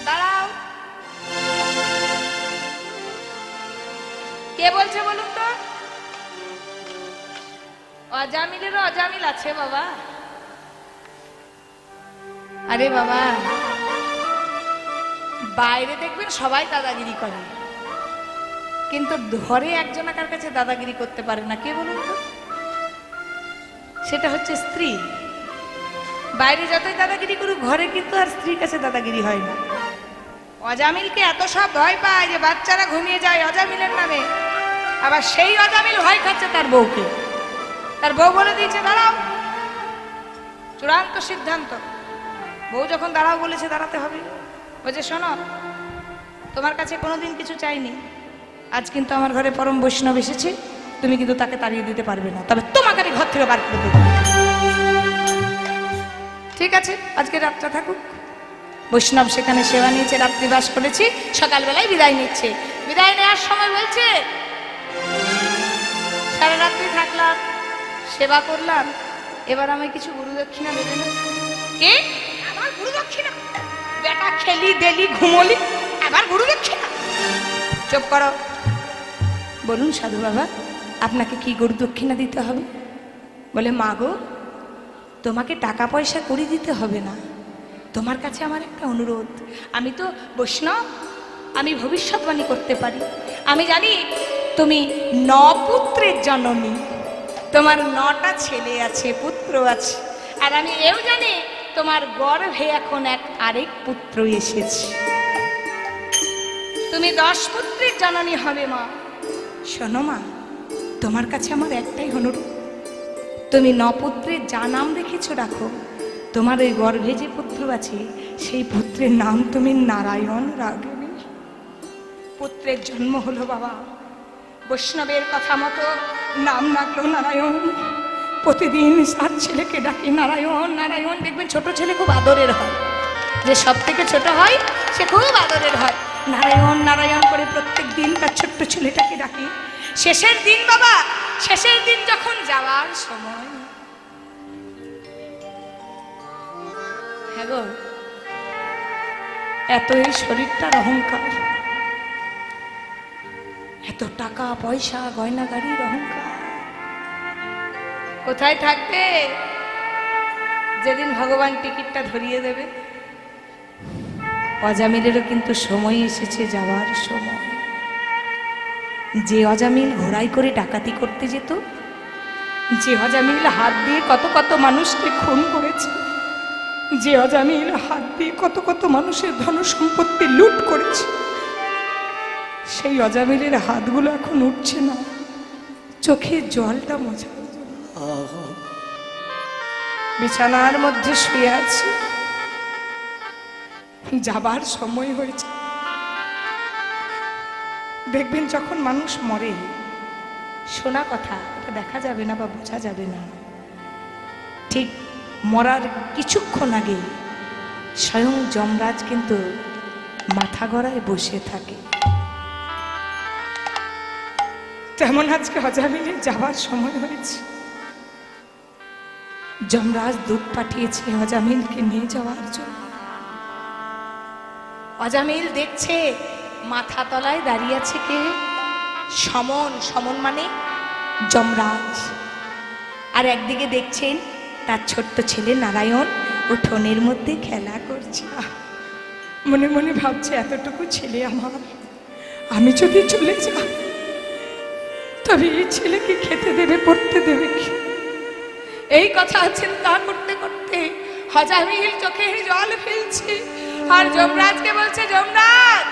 দাঁড়াও, কে বলছে বলুন তো? অজামিলেরও অজামিল আছে বাবা। আরে বাবা, বাইরে দেখবেন সবাই দাদাগিরি করে, কিন্তু ঘরে একজনের কাছে দাদাগিরি করতে পারে না। কে বলুন তো? সেটা হচ্ছে স্ত্রী। বাইরে যতই দাদাগিরি করুক, ঘরে কিন্তু আর স্ত্রীর কাছে দাদাগিরি হয় না। অজামিলকে এত সব ভয় পায় যে বাচ্চারা ঘুমিয়ে যায় অজামিলের নামে, আবার সেই অজামিল ভয় খাচ্ছে তার বউকে। তার বউ বলে দিয়েছে দাঁড়াও, চূড়ান্ত সিদ্ধান্ত। বউ যখন দাঁড়াও বলেছে দাঁড়াতে হবে। বলছে শোনো, তোমার কাছে কোনোদিন কিছু চাইনি, আজ কিন্তু আমার ঘরে পরম বৈষ্ণব এসেছে, তুমি কিন্তু তাকে তাড়িয়ে দিতে পারবে না, তবে তোমাকে আমি ঘর থেকে বার করে দেবো। ঠিক আছে, আজকে রাতটা থাকুক। বৈষ্ণব সেখানে সেবা নিয়েছে, রাত্রিবাস করেছি, সকালবেলায় বিদায় নিচ্ছে। বিদায় নেওয়ার সময় বলছে সারা রাত্রি থাকলাম, সেবা করলাম, এবার আমায় কিছু গুরুদক্ষিণা দেবে না? কে? আমার গুরুদক্ষিণা? বেটা খেলি দেলি ঘুমলি, আবার গুরুদক্ষিণা? চুপ করো। বলুন সাধু বাবা, আপনাকে কি গুরুদক্ষিণা দিতে হবে? বলে মা গো, তোমাকে টাকা পয়সা করে দিতে হবে না, তোমার কাছে আমার একটা অনুরোধ। আমি তো বৈষ্ণব, আমি ভবিষ্যৎবাণী করতে পারি। আমি জানি তুমি 9 পুত্রের জননী, তোমার 9টা ছেলে আছে, পুত্র আছে, আর আমি এও জানি তোমার গর্ভে এখন আরেক পুত্র এসেছে। তুমি 10 পুত্রের জননী হবে মা। শোনো মা, তোমার কাছে আমার একটাই অনুরোধ, তুমি 9 পুত্রের যা নাম রেখেছো রাখো, তোমার ওই গর্ভে যে পুত্র আছে সেই পুত্রের নাম তুমি নারায়ণ রাখবে। পুত্রের জন্ম হলো বাবা, বৈষ্ণবের কথা মতো নাম রাখলো নারায়ণ। প্রতিদিন 7 ছেলেকে ডাকি নারায়ণ নারায়ণ। দেখবেন ছোট ছেলে খুব আদরের হয়, যে সব থেকে ছোট হয় সে খুব আদরের হয়। নারায়ণ নারায়ণ করে প্রত্যেক দিন তার ছোট্ট ছেলেটাকে ডাকি। শেষের দিন বাবা, শেষের দিন যখন যাওয়ার সময়, হ্যাঁ গো, এত এই শরীরটার অহংকার, এত টাকা পয়সা গয়না গাড়ির অহংকার কোথায় থাকবে যেদিন ভগবান টিকিটটা ধরিয়ে দেবে? অজামিলেরও কিন্তু সময় এসেছে যাওয়ার সময়। যে অজামিল ঘোড়ায় করে ডাকাতি করতে যেত, যে অজামিল হাত দিয়ে কত কত মানুষকে খুন করেছে, যে অজামিল হাত দিয়ে কত কত মানুষের ধন সম্পত্তি লুট করেছে, সেই অজামিলের হাতগুলো এখন উঠছে না, চোখের জলটা মোছা, বিছানার মধ্যে শুয়ে আছে। যাবার সময় হয়েছে। দেখবেন যখন মানুষ মরে, শোনা কথা, এটা দেখা যাবে না বা বোঝা যাবে না, ঠিক মরার কিছুক্ষণ আগে স্বয়ং যমরাজ কিন্তু মাথা গড়ায় বসে থাকে। তেমন আজকে অজামিলের যাওয়ার সময় হয়েছে। যমরাজ দূত পাঠিয়েছে অজামিলকে নিয়ে যাওয়ার জন্য। অজামিল দেখছে মাথা তলায় দাঁড়িয়ে আছে কে? সমন। সমন মানে যমরাজ। আর একদিকে দেখছেন তার ছোট্ট ছেলে নারায়ণ উঠোনের মধ্যে খেলা করছে। মনে মনে ভাবছে এতটুকু ছেলে আমার, আমি যদি চলে যাই তবে এই ছেলেকে খেতে দেবে, পড়তে দেবে কি? এই কথা চিন্তা করতে করতে হজামিল চোখের জল ফেলছে আর যমরাজকে বলছে, যমরাজ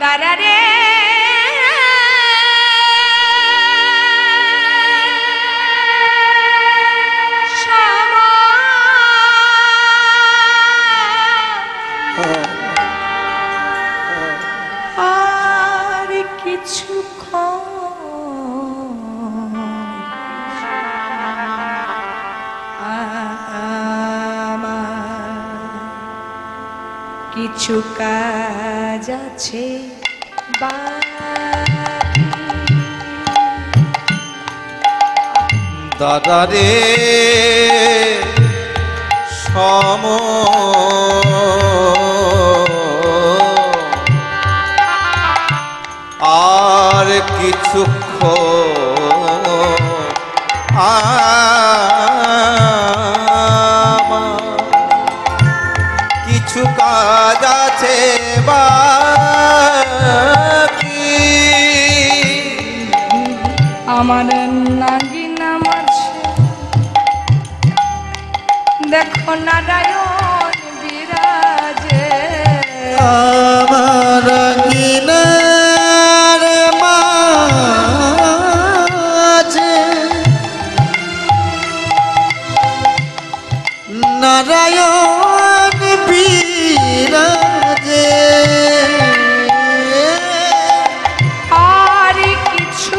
দাঁড়া রে, আর কিছু কিছু কাজ আছে দাদা রে সম আর কিছু কাজ আছে বাকি। আমার নাগিনা মাঝে দেখো নারায়ণ বিরাজে, আমার নাগিনার মাঝে নারায়ণ বিরাজে, আর কিছু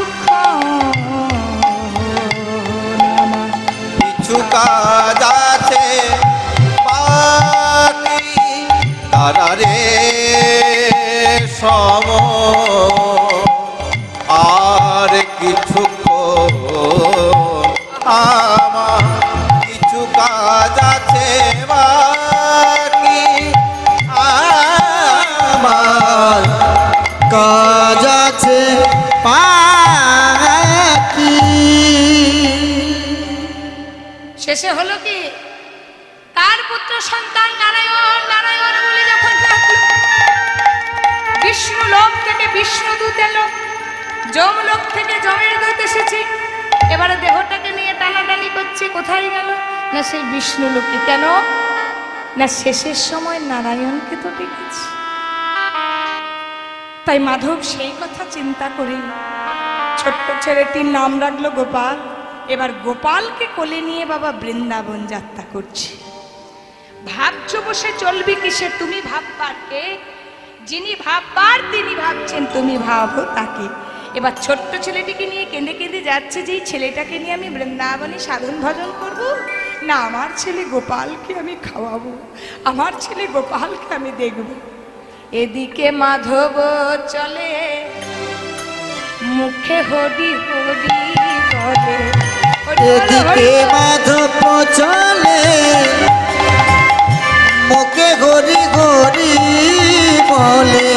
কাজ আছে বাকি। দাদা রে সম আর কিছু আমার কিছু কাজ আছে বাকি। আমার কাজ আছে বাকি। শেষে হলো কি, তার পুত্র সন্তান নারায়ণ নারায়ণ বলে যখন ডাকলো, বিষ্ণু লোক থেকে বিষ্ণু দূত এলো, যম লোক থেকে যমের দূত এসেছে। এবারে দেহটাকে নিয়ে টানাটানি করছে, কোথায় গেল না সেই বিষ্ণু লোকে। কেন না শেষের সময় নারায়ণকে তো ডেকেছে। তাই মাধব সেই কথা চিন্তা করে ছোট্ট ছেলেটির নাম রাখলো গোপাল। এবার গোপালকে কোলে নিয়ে বাবা বৃন্দাবন যাত্রা করছে। ভাবছো বসে চলবি কিসে, তুমি ভাববার কে? যিনি ভাববার তিনি ভাবছেন, তুমি ভাবো তাকে। এবার ছোট্ট ছেলেটিকে নিয়ে কেঁদে কেঁদে যাচ্ছে, যে এই ছেলেটাকে নিয়ে আমি বৃন্দাবনে সাধন ভজন করব, না আমার ছেলে গোপালকে আমি খাওয়াবো, আমার ছেলে গোপালকে আমি দেখব। এদিকে মাধব চলে, মুখে হরি হরি বলে, এদিকে মাধব চলে, মুখে হরি হরি বলে।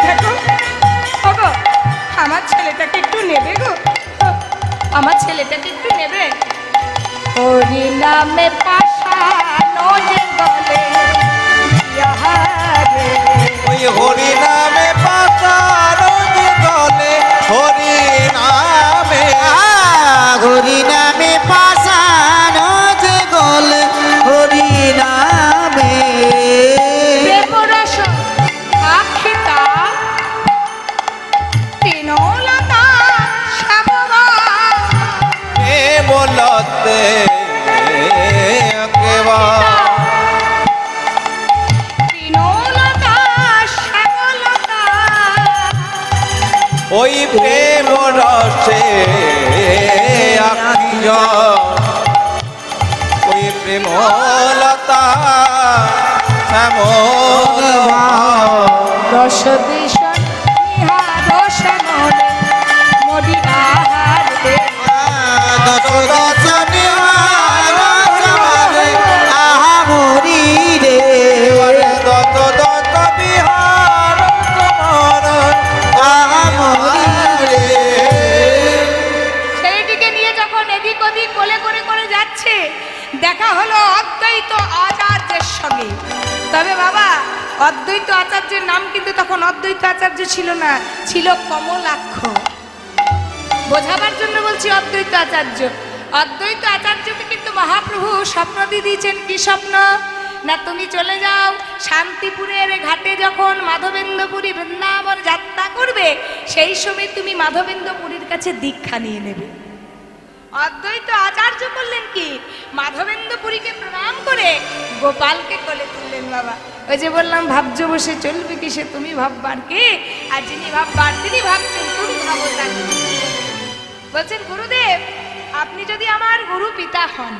দেখো গো, আমার ছেলেটাকে একটু নেবে গো, আমার ছেলেটাকে একটু নেবে। হরি নামে পাশানো যে বলে, ওই হরি নামে পাতারো যে গলে, হরি নামে হরি নামে পাশানো যে গলে, হরি নামে দেবরস আখিতা তিনলতা শ্যামবা, এ বলতে কেবা তিনলতা শ্যামলতা, ওই প্রেম রসে আখিজ, ওই প্রেমলতা শ্যামল রস বিষণ ইহা রস নলে মরি আহার দে, দশ রচনে আহা মরি রে, দত দত বিহার তোমার আহা মরি রে। ছেলেটিকে নিয়ে যখন এদিক ওদিক কোলে করে করে যাচ্ছে, দেখা হলো অদ্বৈত আচার্যের সঙ্গে। তবে বাবা অদ্বৈত আচার্যের নাম কিন্তু তখন অদ্বৈত আচার্য ছিল না, ছিল কমলাক্ষ। বোঝাবার জন্য বলছি অদ্বৈত আচার্য। অদ্বৈত আচার্যকে কিন্তু মহাপ্রভু স্বপ্ন দিয়ে দিয়েছেন। কি স্বপ্ন? না তুমি চলে যাও শান্তিপুরের ঘাটে, যখন মাধবেন্দ্রপুরী বৃন্দাবন যাত্রা করবে সেই সময় তুমি মাধবেন্দ্রপুরীর কাছে দীক্ষা নিয়ে নেবে। অদ্বৈত আচার্য করলেন কি, মাধবেন্দ্রপুরীকে প্রণাম করে গোপালকে কোলে তুললেন। বাবা ওই যে বললাম ভাবছো বসে চলবে কিসে, তুমি ভাববার কে, আর যিনি ভাববার তিনি ভাবছেন, তুমি ভাবো তাকে। বলছেন গুরুদেব আপনি যদি আমার গুরু পিতা হন,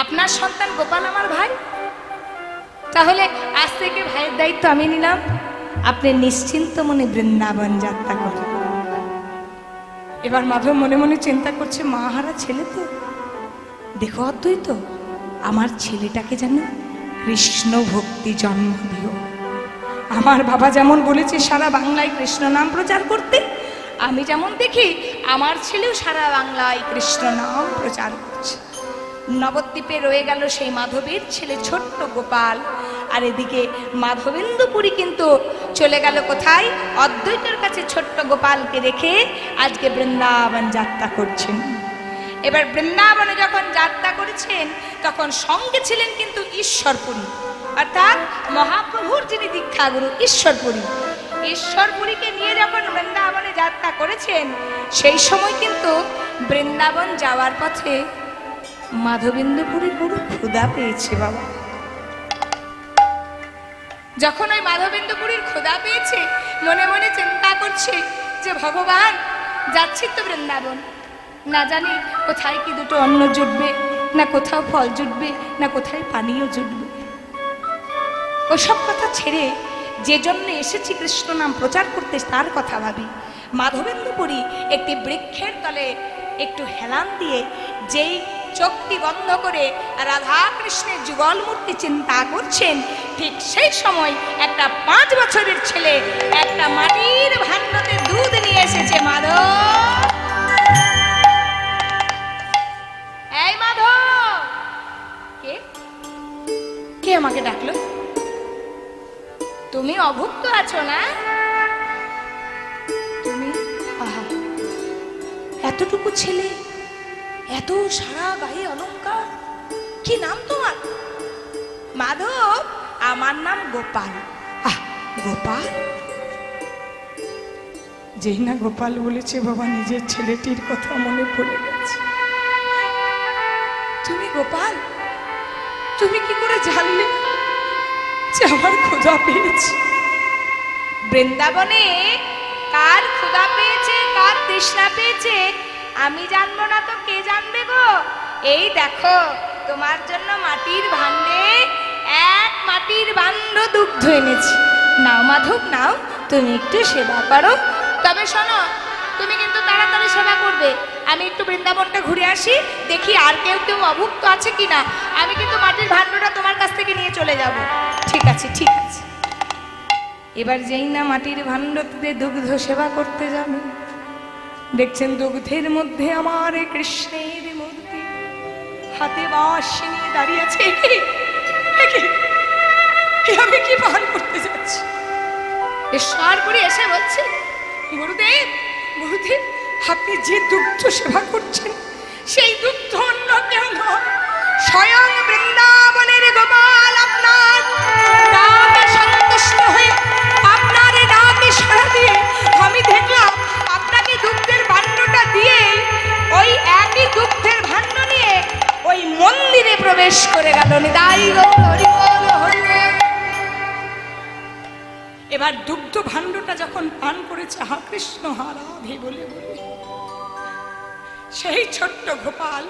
আপনার সন্তান গোপাল আমার ভাই, তাহলে আজ থেকে ভাইয়ের দায়িত্ব আমি নিলাম, আপনি নিশ্চিন্ত মনে বৃন্দাবন যাত্রা করুন। এবার মাধব মনে মনে চিন্তা করছে, মাহারা ছেলে তো, দেখো অদ্বৈত আমার ছেলেটাকে যেন কৃষ্ণ ভক্তি জন্ম দিও। আমার বাবা যেমন বলেছে সারা বাংলায় কৃষ্ণ নাম প্রচার করতে, আমি যেমন দেখি আমার ছেলেও সারা বাংলায় কৃষ্ণ নাম প্রচার করছে। নবদ্বীপে রয়ে গেল সেই মাধবের ছেলে ছোট্ট গোপাল, আর এদিকে মাধবেন্দ্রপুরী কিন্তু চলে গেল কোথায়, অদ্বৈতের কাছে ছোট্ট গোপালকে রেখে আজকে বৃন্দাবন যাত্রা করছেন। এবার বৃন্দাবনে যখন যাত্রা করেছেন তখন সঙ্গে ছিলেন কিন্তু ঈশ্বরপুরী, অর্থাৎ মহাপ্রভুর যিনি দীক্ষাগুরু ঈশ্বরপুরী। ঈশ্বরপুরীকে নিয়ে যখন বৃন্দাবনে যাত্রা করেছেন সেই সময় কিন্তু বৃন্দাবন যাওয়ার পথে মাধবেন্দ্রপুরীর বড় ক্ষুধা পেয়েছে। বাবা যখন ওই মাধবেন্দ্রপুরীর ক্ষুধা পেয়েছে মনে মনে চিন্তা করছে যে ভগবান যাচ্ছি তো বৃন্দাবন, না জানি কোথায় কি দুটো অন্ন জুটবে, না কোথাও ফল জুটবে, না কোথায় পানীয় জুটবে। ওসব কথা ছেড়ে যে জন্য এসেছি কৃষ্ণ নাম প্রচার করতে তার কথা ভাবি। মাধবেন্দ্রপুরী একটি বৃক্ষের তলে একটু হেলান দিয়ে যেই চোখটি বন্ধ করে রাধা কৃষ্ণের যুগল মূর্তি চিন্তা করছেন, ঠিক সেই সময় একটা 5 বছরের ছেলে একটা মাটির ভাণ্ডতে দুধ নিয়ে এসেছে। মাধব, এই মাধব, কে কে আমাকে ডাকলো? তুমি অভুক্ত আছো না? তুমি আহা, এতটুকু ছেলে, এত সারা গায়ে অলংকার, কি নাম তোমার? মাধব, আমার নাম গোপাল। আহ, গোপাল? যেই না গোপাল বলেছে বাবা নিজের ছেলেটির কথা মনে পড়ে গেছে। তুমি গোপাল, তুমি কি করে জানলে যে আমার ক্ষুধা পেয়েছে? বৃন্দাবনে কার ক্ষুধা পেয়েছে, কার তৃষ্ণা পেয়েছে আমি জানবো না তো কে জানবে গো? এই দেখো তোমার জন্য মাটির ভাণ্ডে এক মাটির ভাণ্ড দুগ্ধ এনেছি। নাও মাধব নাও, তুমি একটু সেবা করো। তবে শোনো, তুমি কিন্তু তাড়াতাড়ি সেবা করবে। আমি একটু বৃন্দাবনটা ঘুরে আসি, দেখি আর কেউ কেউ অভুক্ত আছে কিনা। আমি কিন্তু মাটির ভাণ্ডটা তোমার কাছ থেকে নিয়ে চলে যাব। ঠিক আছে, ঠিক আছে। এবার যেই না মাটির ভাণ্ডতে দুগ্ধ সেবা করতে যাবে, দেখছেন দুগ্ধের মধ্যে আমার কৃষ্ণের মূর্তি, হাতে বাঁশি নিয়ে দাঁড়িয়ে আছে। আমি কি পান করতে যাচ্ছি? ঈশ্বরপুরী এসে বলছে, গুরুদেব, গুরুদেব, আপনি যে দুগ্ধ সেবা করছেন সেই দুগ্ধ অন্য কেউ নয়, স্বয়ং বৃন্দাবনের গোপাল আপনার ডাকে সন্তুষ্ট হয়ে আপনার ডাকে সাড়া দিয়ে আমি দেখলাম আপনাকে দুগ্ধের ভাণ্ডটা দিয়ে ওই একই দুগ্ধের ভাণ্ড নিয়ে ওই মন্দিরে প্রবেশ করে গেল। নিতাই গৌর হরি বল, হরি বল। এবার দুগ্ধ ভাণ্ডটা যখন পান করেছে হা কৃষ্ণ হা রাধে বলে বলে, সেই ছোট্ট গোপাল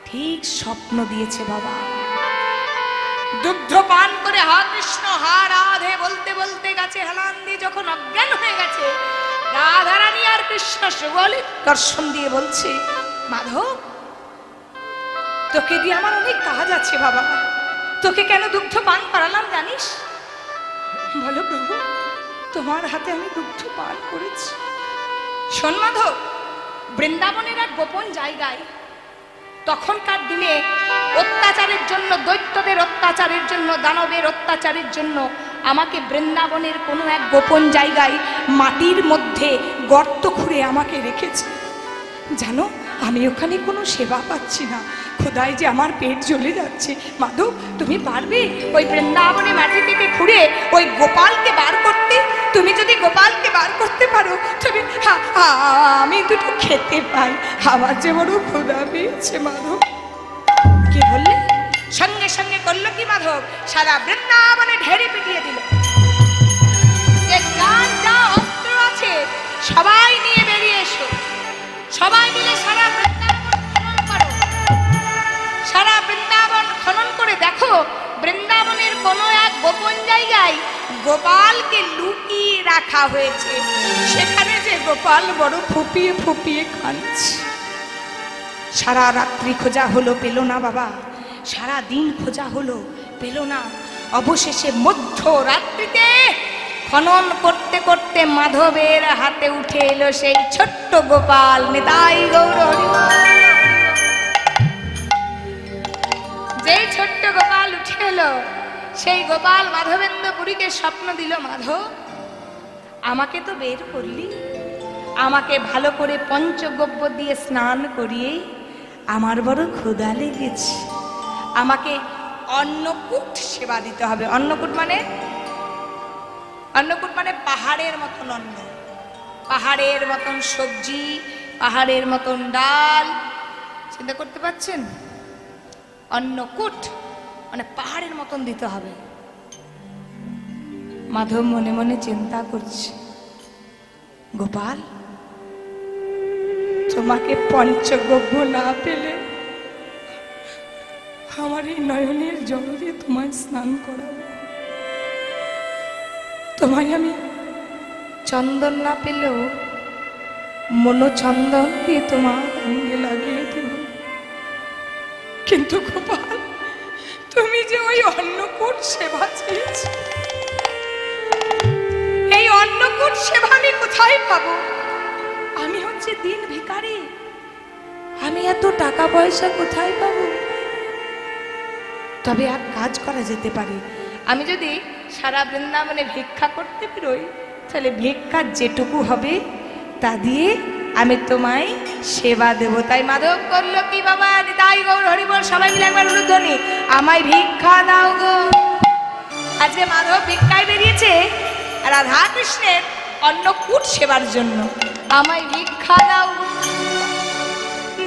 ঠিক স্বপ্ন দিয়েছে। বাবা দুগ্ধ পান করে হা কৃষ্ণ হা রাধে বলতে বলতে গাছে হেলান দিয়ে যখন অজ্ঞান হয়ে গেছে, রাধারানী আর কৃষ্ণ সুবল দর্শন দিয়ে বলছে, মাধব, তোকে দিয়ে আমার অনেক কাজ আছে বাবা, তোকে কেন দুগ্ধ পান করালাম জানিস? বলো প্রভু, তোমার হাতে আমি দুগ্ধ পান করেছি। শোন মাধব, বৃন্দাবনের এক গোপন জায়গায় তখনকার দিনে অত্যাচারের জন্য, দৈত্যদের অত্যাচারের জন্য, দানবের অত্যাচারের জন্য আমাকে বৃন্দাবনের কোনো এক গোপন জায়গায় মাটির মধ্যে গর্ত খুঁড়ে আমাকে রেখেছে। জানো, আমি ওখানে কোনো সেবা পাচ্ছি না, খোদায় যে আমার পেট জ্বলে যাচ্ছে। মাধব, তুমি পারবে ওই বৃন্দাবনে মাটি থেকে খুঁড়ে ওই গোপালকে বার করতে? তুমি যদি গোপালকে বার করতে পারো তবে আমি দুটো খেতে পাই, আমার যে বড় ক্ষুধা পেয়েছে। মাধব, কি বললে? সঙ্গে সঙ্গে করলো কি মাধব, সারা বৃন্দাবনে ঢেড়ে পিটিয়ে দিল। যে যার যা অস্ত্র আছে সবাই নিয়ে বেরিয়ে এসো, সবাই মিলে সারা বৃন্দাবন খনন করো। সারা বৃন্দাবন খনন করে দেখো বৃন্দাবনের কোনো এক গোপন জায়গায় গোপালকে লুকিয়ে রাখা হয়েছে। সেখানে যে গোপাল বড় ফুপিয়ে ফুপিয়ে কাঁদছে। সারা রাত্রি খোঁজা হলো, পেল না বাবা। সারা দিন খোঁজা হলো, পেল না। অবশেষে মধ্যরাত্রিতে খনন করতে করতে মাধবের হাতে উঠে এলো সেই ছোট্ট গোপাল। নিতাই গৌর হরি বল। যেই ছোট্ট গোপাল উঠে এলো, সেই গোপাল মাধবেন্দ্র পুরীকে স্বপ্ন দিল, মাধব আমাকে তো বের করলি, আমাকে ভালো করে পঞ্চগব্য দিয়ে স্নান করিয়ে আমার বড় ক্ষুধা লেগেছে, আমাকে অন্নকূট সেবা দিতে হবে। অন্নকূট মানে? অন্নকূট মানে পাহাড়ের মতন অন্ন, পাহাড়ের মতন সবজি, পাহাড়ের মতন ডাল। চিন্তা করতে পারছেন? অন্নকূট মানে পাহাড়ের মতন দিতে হবে। মাধব মনে মনে চিন্তা করছে, গোপাল তোমাকে পঞ্চগব্য না পেলে আমার এই নয়নের জল দিয়ে তোমায় স্নান করাবো, তোমায় আমি চন্দন না পেলেও মনোচন্দন দিয়ে তোমার অঙ্গে লাগিয়ে দেব। কিন্তু গোপাল, তুমি যে ওই অন্নকূট সেবা চেয়েছ, এই অন্নকূট সেবা আমি কোথায় পাবো? আমি হচ্ছে দিন ভিখারি, আমি এত টাকা পয়সা কোথায় পাবো? তবে এক কাজ করা যেতে পারে, আমি যদি সারা বৃন্দাবনে ভিক্ষা করতে বেরোই, তাহলে ভিক্ষার যেটুকু হবে তা দিয়ে আমি তোমায় সেবা দেব। তাই মাধব করলো কি বাবা, নিতাই গৌর হরি বল। সবাই মিলে একবার উলুধ্বনি, আমায় ভিক্ষা দাও গো। আজকে মাধব ভিক্ষায় বেরিয়েছে রাধা কৃষ্ণের অন্নকূট সেবার জন্য। আমায় ভিক্ষা দাও গো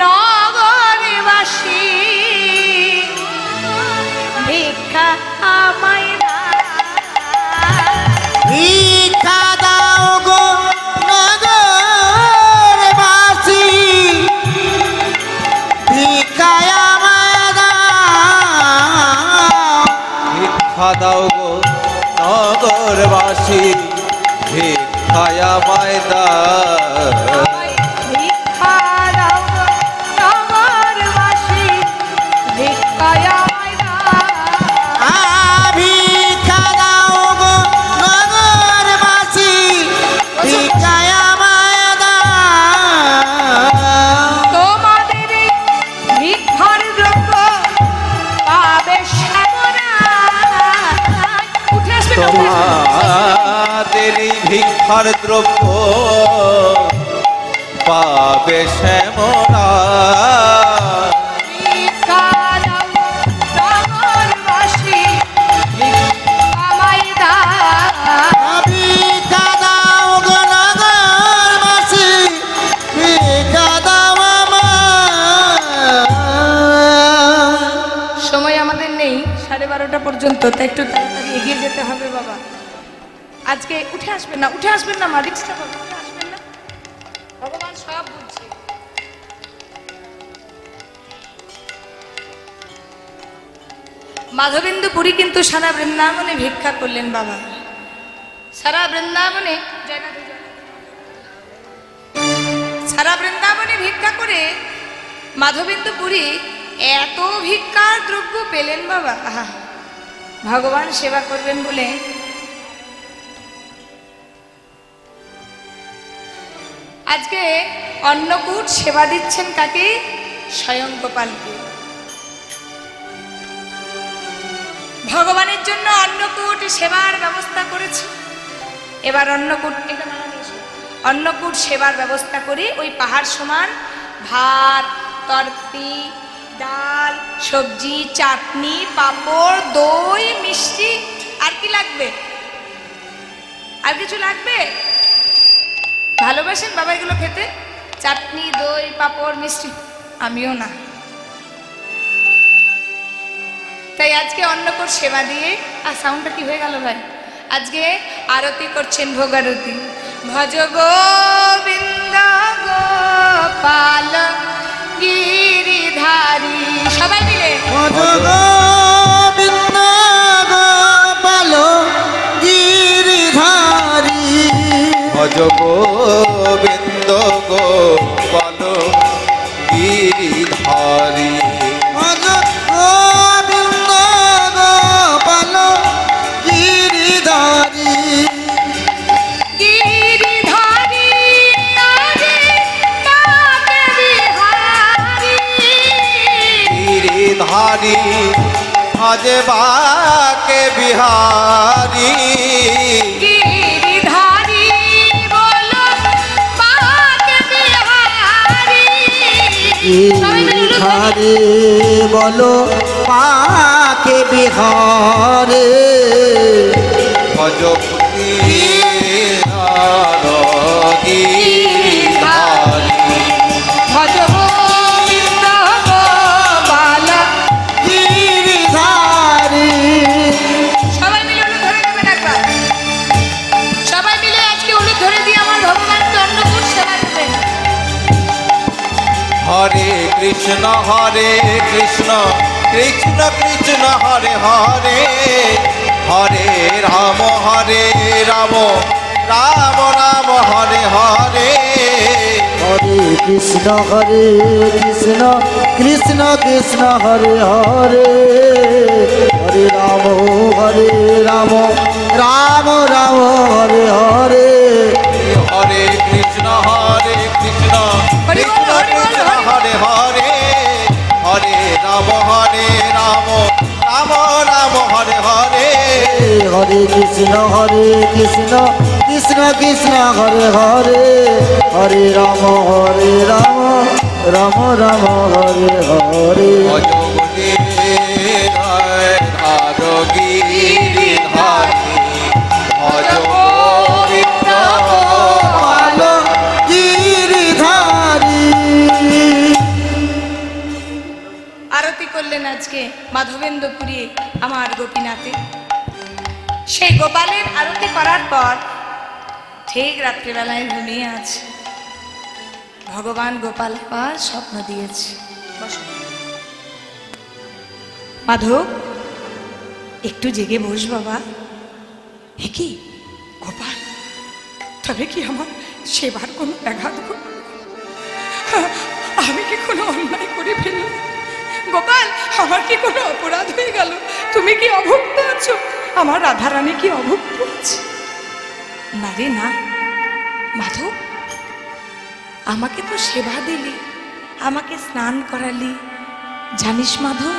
নগরবাসী, ভিক্ষা আমায় ভিক্ষা দাও গো নগরবাসী, ভিক্ষায় আমায় দাও। ভিক্ষা দাও গো নগরবাসী, ভিক্ষায় আমায় দাও। ভিক্ষা দাও গো নগরবাসী, ভিক্ষায় আমায় দাও। ভিক্ষা দাও গো নগরবাসী, ভিক্ষায় আমায় দাও। তোমাদের ভিক্ষার দ্রব্য পাবে শ্যামরায়। উঠে আসবে, তোমাদের ভিক্ষার দ্রব্য পাবে শ্যামরায়। ভিক্ষা দাও নগরবাসী, আমায় দাও। ভিক্ষা দাও গো নগরবাসী, ভিক্ষা দাও আমায়। সময় আমাদের নেই, 12:30 পর্যন্ত, তাই একটু তাড়াতাড়ি এগিয়ে যেতে হবে বাবা। আজকে উঠে আসবেন না, উঠে আসবেন না, মা রিক্সটা পাবেন, উঠে আসবেন না, ভগবান সব বুঝছে। মাধবেন্দু পুরী কিন্তু সারা বৃন্দাবনে ভিক্ষা করলেন বাবা। সারা বৃন্দাবনে সারা বৃন্দাবনে ভিক্ষা করে মাধবেন্দু পুরী এত ভিক্ষার দ্রব্য পেলেন বাবা। আহা, ভগবান সেবা করবেন বলে আজকে অন্নকূট সেবা দিচ্ছেন কাকে? স্বয়ং গোপালকে। ভগবানের জন্য অন্নকূট সেবার ব্যবস্থা করেছি। এবার অন্নকূট সেবার ব্যবস্থা করে ওই পাহাড় সমান ভাত, তরকারি, ডাল, সবজি, চাটনি, পাঁপড়, দই, মিষ্টি। আর কি লাগবে? আর কিছু লাগবে? ভালোবাসেন বাবা এগুলো খেতে? চাটনি, দই, পাঁপড়, মিষ্টি? আমিও না। তাই আজকে অন্নকূট সেবা দিয়ে, আর সাউন্ডটা কি হয়ে গেল ভাই? আজকে আরতি করছেন, ভোগারতি। ভজ গোবিন্দ গোপাল গিরিধারী, সবাই মিলে ভজ গোবিন্দ গোপাল গিরিধারী, ভজ গোবিন্দ গোপাল গিরিধারী, ভজ গোবিন্দ গোপাল গিরিধারী, গিরিধারী আরে তাকে বিহারী, গিরিধারী ভজ বাকে বিহারী, গিরিধারী বলো বাকে বিহারী, গিরিধারী বলো পাকে বিহারে, ভজপতি গিরিধারী, ভজ গোবিন্দ গোপাল গিরিধারী। সবাই মিলে হলুদ ধরে নেবেন একবার। সবাই মিলে আজকে হলুদ ধরে দিয়ে আমার ভগবানকে অন্নকূট সেবা দেবেন। হরে কৃষ্ণ কৃষ্ণ কৃষ্ণ হরে হরে, হরে রাম রাম রাম হরে হরে, হরে কৃষ্ণ কৃষ্ণ কৃষ্ণ হরে হরে, হরে রাম রাম রাম হরে হরে, হরে কৃষ্ণ কৃষ্ণ কৃষ্ণ হরে হরে, হরে রাম রাম রাম হরে হরে, হরে কৃষ্ণ কৃষ্ণ কৃষ্ণ হরে হরে, হরে রাম রাম রাম হরে হরে, আরতি করলেন আজকে মাধবেন্দ্রপুরী আমার গোপীনাথে। সেই গোপালের আরতি করার পর ঠিক রাত্রিবেলায় ঘুমিয়ে আছে। ভগবান গোপাল আবার স্বপ্ন দিয়েছে। মাধব, একটু জেগে বস বাবা। এ কি গোপাল, তবে কি আমার সেবার কোনো ব্যাঘাত ঘটল? আমি কি কোনো অন্যায় করে ফেললাম? গোপাল, আমার কি কোনো অপরাধ হয়ে গেল? তুমি কি অভুক্ত আছো? আমার রাধারানী কি অভুক্ত আছে? না রে না মাধব, আমাকে তো সেবা দিলি, আমাকে স্নান করালি। জানিস মাধব,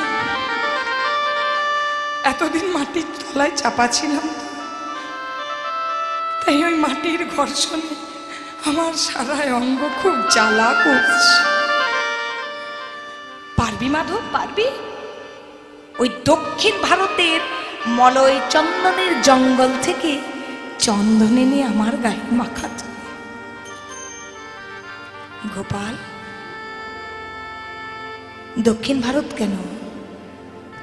এতদিন মাটির তলায় চাপা ছিলাম, তাই ওই মাটির ঘর্ষণে আমার সারা অঙ্গ খুব জ্বালা করছে। পারবি মাধব, পারবি? ওই দক্ষিণ ভারতের মলয় চন্দনের জঙ্গল থেকে চন্দন এনে আমার গায়ে মাখাতে। গোপাল, দক্ষিণ ভারত কেন,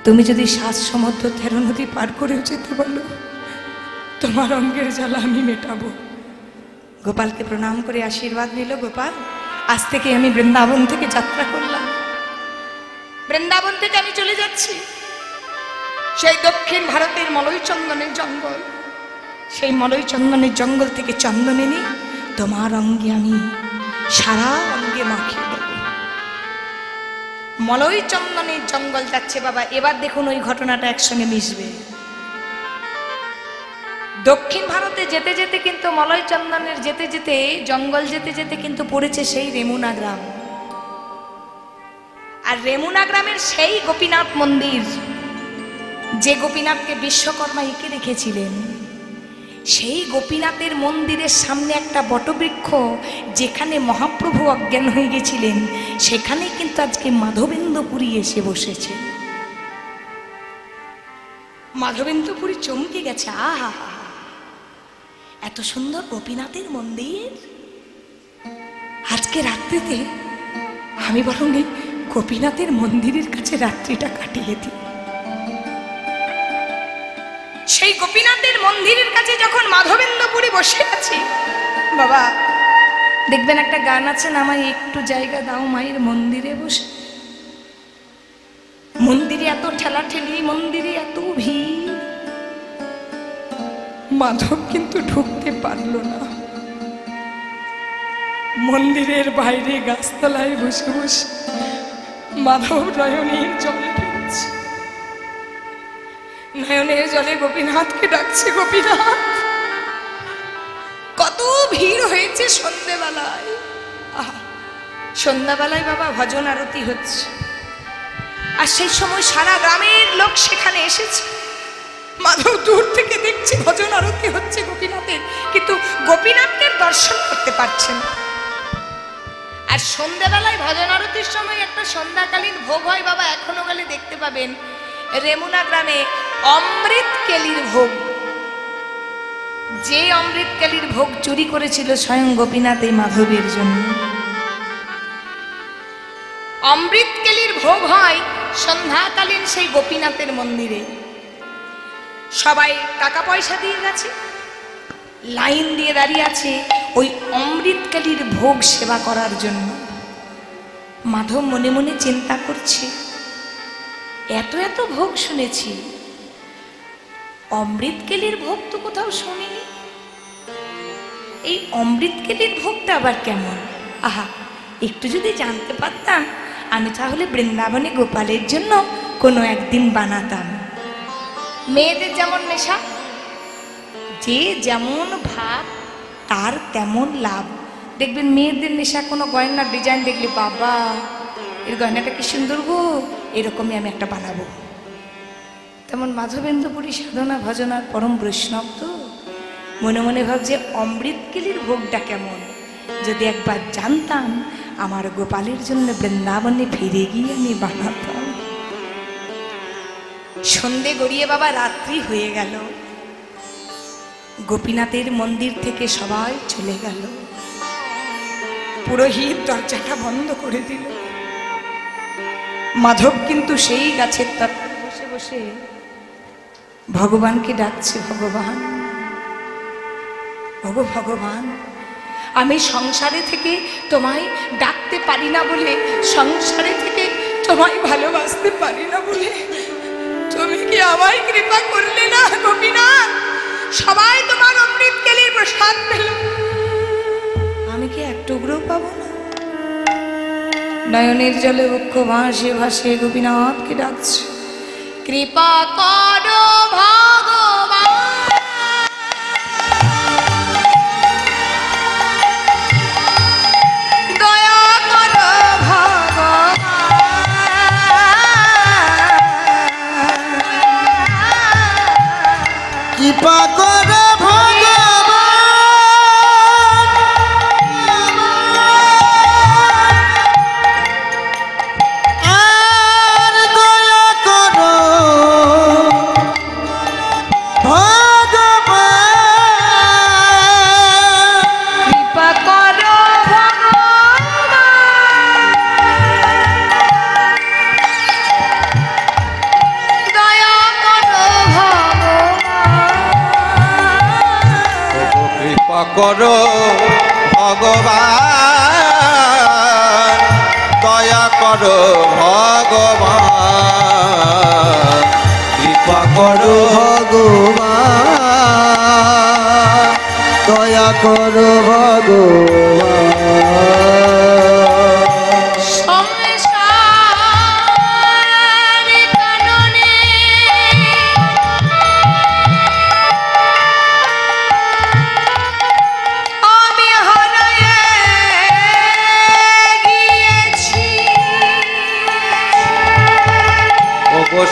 তুমি যদি 7 সমুদ্র 13 নদী পার করেও যেতে বলো, তোমার অঙ্গের জ্বালা আমি মেটাবো। গোপালকে প্রণাম করে আশীর্বাদ নিল। গোপাল, আজ থেকে আমি বৃন্দাবন থেকে যাত্রা করলাম। বৃন্দাবন থেকে আমি চলে যাচ্ছি সেই দক্ষিণ ভারতের মলয় চন্দনের জঙ্গল। সেই মলয় চন্দনের জঙ্গল থেকে চন্দন এনে তোমার অঙ্গে আমি সারা অঙ্গে মাখিয়ে দেব। মলয় চন্দনের জঙ্গল যাচ্ছে বাবা। এবার দেখুন ওই ঘটনাটা একসঙ্গে মিশবে। দক্ষিণ ভারতে যেতে যেতে কিন্তু মলয় চন্দনের যেতে যেতে জঙ্গল যেতে যেতে কিন্তু পড়েছে সেই রেমুনা গ্রাম। আর রেমুনা গ্রামের সেই গোপীনাথ মন্দির যে গোপীনাথকে বিশ্বকর্মা এঁকে রেখেছিলেন, সেই গোপীনাথের মন্দিরের সামনে একটা বটবৃক্ষ, যেখানে মহাপ্রভু অজ্ঞান হয়ে গেছিলেন, সেখানে কিন্তু আজকে মাধবেন্দ্রপুরী এসে বসেছে। মাধবেন্দ্রপুরী চমকে গেছে, আহা এত সুন্দর গোপীনাথের মন্দির। আজকে রাত্রিতে আমি বরং এই গোপীনাথের মন্দিরের কাছে রাত্রিটা কাটিয়ে দিই। সেই গোপীনাথের মন্দিরের কাছে যখন মাধবেন্দ্রপুরী বসে আছে, বাবা দেখবেন একটা গান আছে না, আমায় একটু জায়গা দাও মায়ের মন্দিরে বসে। মন্দিরে এত ঠেলাঠেলি, মন্দিরে এত ভিড়, মাধব কিন্তু ঢুকতে পারল না। মন্দিরের বাইরে গাছতলায় বসে বসে মাধব নয়নের জলে ফেলছে, নয়নের জলে গোপীনাথকে ডাকছে, গোপীনাথ। কত ভিড় হয়েছে সন্ধ্যেবেলায়, সন্ধ্যাবেলায় বাবা ভজন আরতি হচ্ছে, আর সেই সময় সারা গ্রামের লোক সেখানে এসেছে। মাধব দূর থেকে দেখছে ভজন আরতি হচ্ছে গোপীনাথের, কিন্তু গোপীনাথকে দর্শন করতে পারছে না। আর সন্ধ্যাবেলায় ভজন আরতির সময় একটা সন্ধ্যাকালীন ভোগ হয় বাবা, এখনো গেলে দেখতে পাবেন রেমুনা গ্রামে অমৃত কেলির ভোগ। যে অমৃত কেলির ভোগ চুরি করেছিল স্বয়ং গোপীনাথ এই মাধবের জন্য। অমৃত কেলির ভোগ হয় সন্ধ্যাকালীন সেই গোপীনাথের মন্দিরে। সবাই টাকা পয়সা দিয়ে গেছে, লাইন দিয়ে দাঁড়িয়ে আছে ওই অমৃতকালীর ভোগ সেবা করার জন্য। মাধব মনে মনে চিন্তা করছে, এত এত ভোগ শুনেছি, অমৃতকেলির ভোগ তো কোথাও শুনিনি, এই অমৃতকেলির ভোগটা আবার কেমন? আহা, একটু যদি জানতে পারতাম, আমি তাহলে বৃন্দাবনে গোপালের জন্য কোনো একদিন বানাতাম। মেয়েদের যেমন নেশা, যে যেমন ভাব তার তেমন লাভ। দেখবেন মেয়েদের নেশা, কোনো গয়নার ডিজাইন দেখলে বাবা এর গয়নাটা কি সুন্দর গো, এরকমই আমি একটা বানাবো। তেমন মাধবেন্দ্রপুরী সাধনা ভজনার পরম বৈষ্ণব তো মনে মনে ভাবছে অমৃতকেলির ভোগটা কেমন, যদি একবার জানতাম আমার গোপালের জন্য বৃন্দাবনে ফিরে গিয়ে আমি বানাতাম। সন্ধে গড়িয়ে বাবা রাত্রি হয়ে গেল, গোপীনাথের মন্দির থেকে সবাই চলে গেল, পুরোহিত দরজাটা বন্ধ করে দিল। মাধব কিন্তু সেই গাছের তলায় বসে বসে ভগবানকে ডাকছে, ভগবান ওগো ভগবান, আমি সংসারে থেকে তোমায় ডাকতে পারি না বলে, সংসারে থেকে তোমায় ভালোবাসতে পারি না বলে তুমি কি আমায় কৃপা করলে না গোপীনাথ? সবাই তোমার অমৃত কেলির প্রসাদ পেল, আমি কি এক টুকরো পাবো না? নয়নের জলে বক্ষ ভাসে ভাসে গোপীনাথকে ডাকছে, কৃপা করো ভগবান, দয়া করো ভগবান, কৃপা করো করো ভগবান, দয়া করো ভগবান, কৃপা করো ভগবান, দয়া করো ভগবান।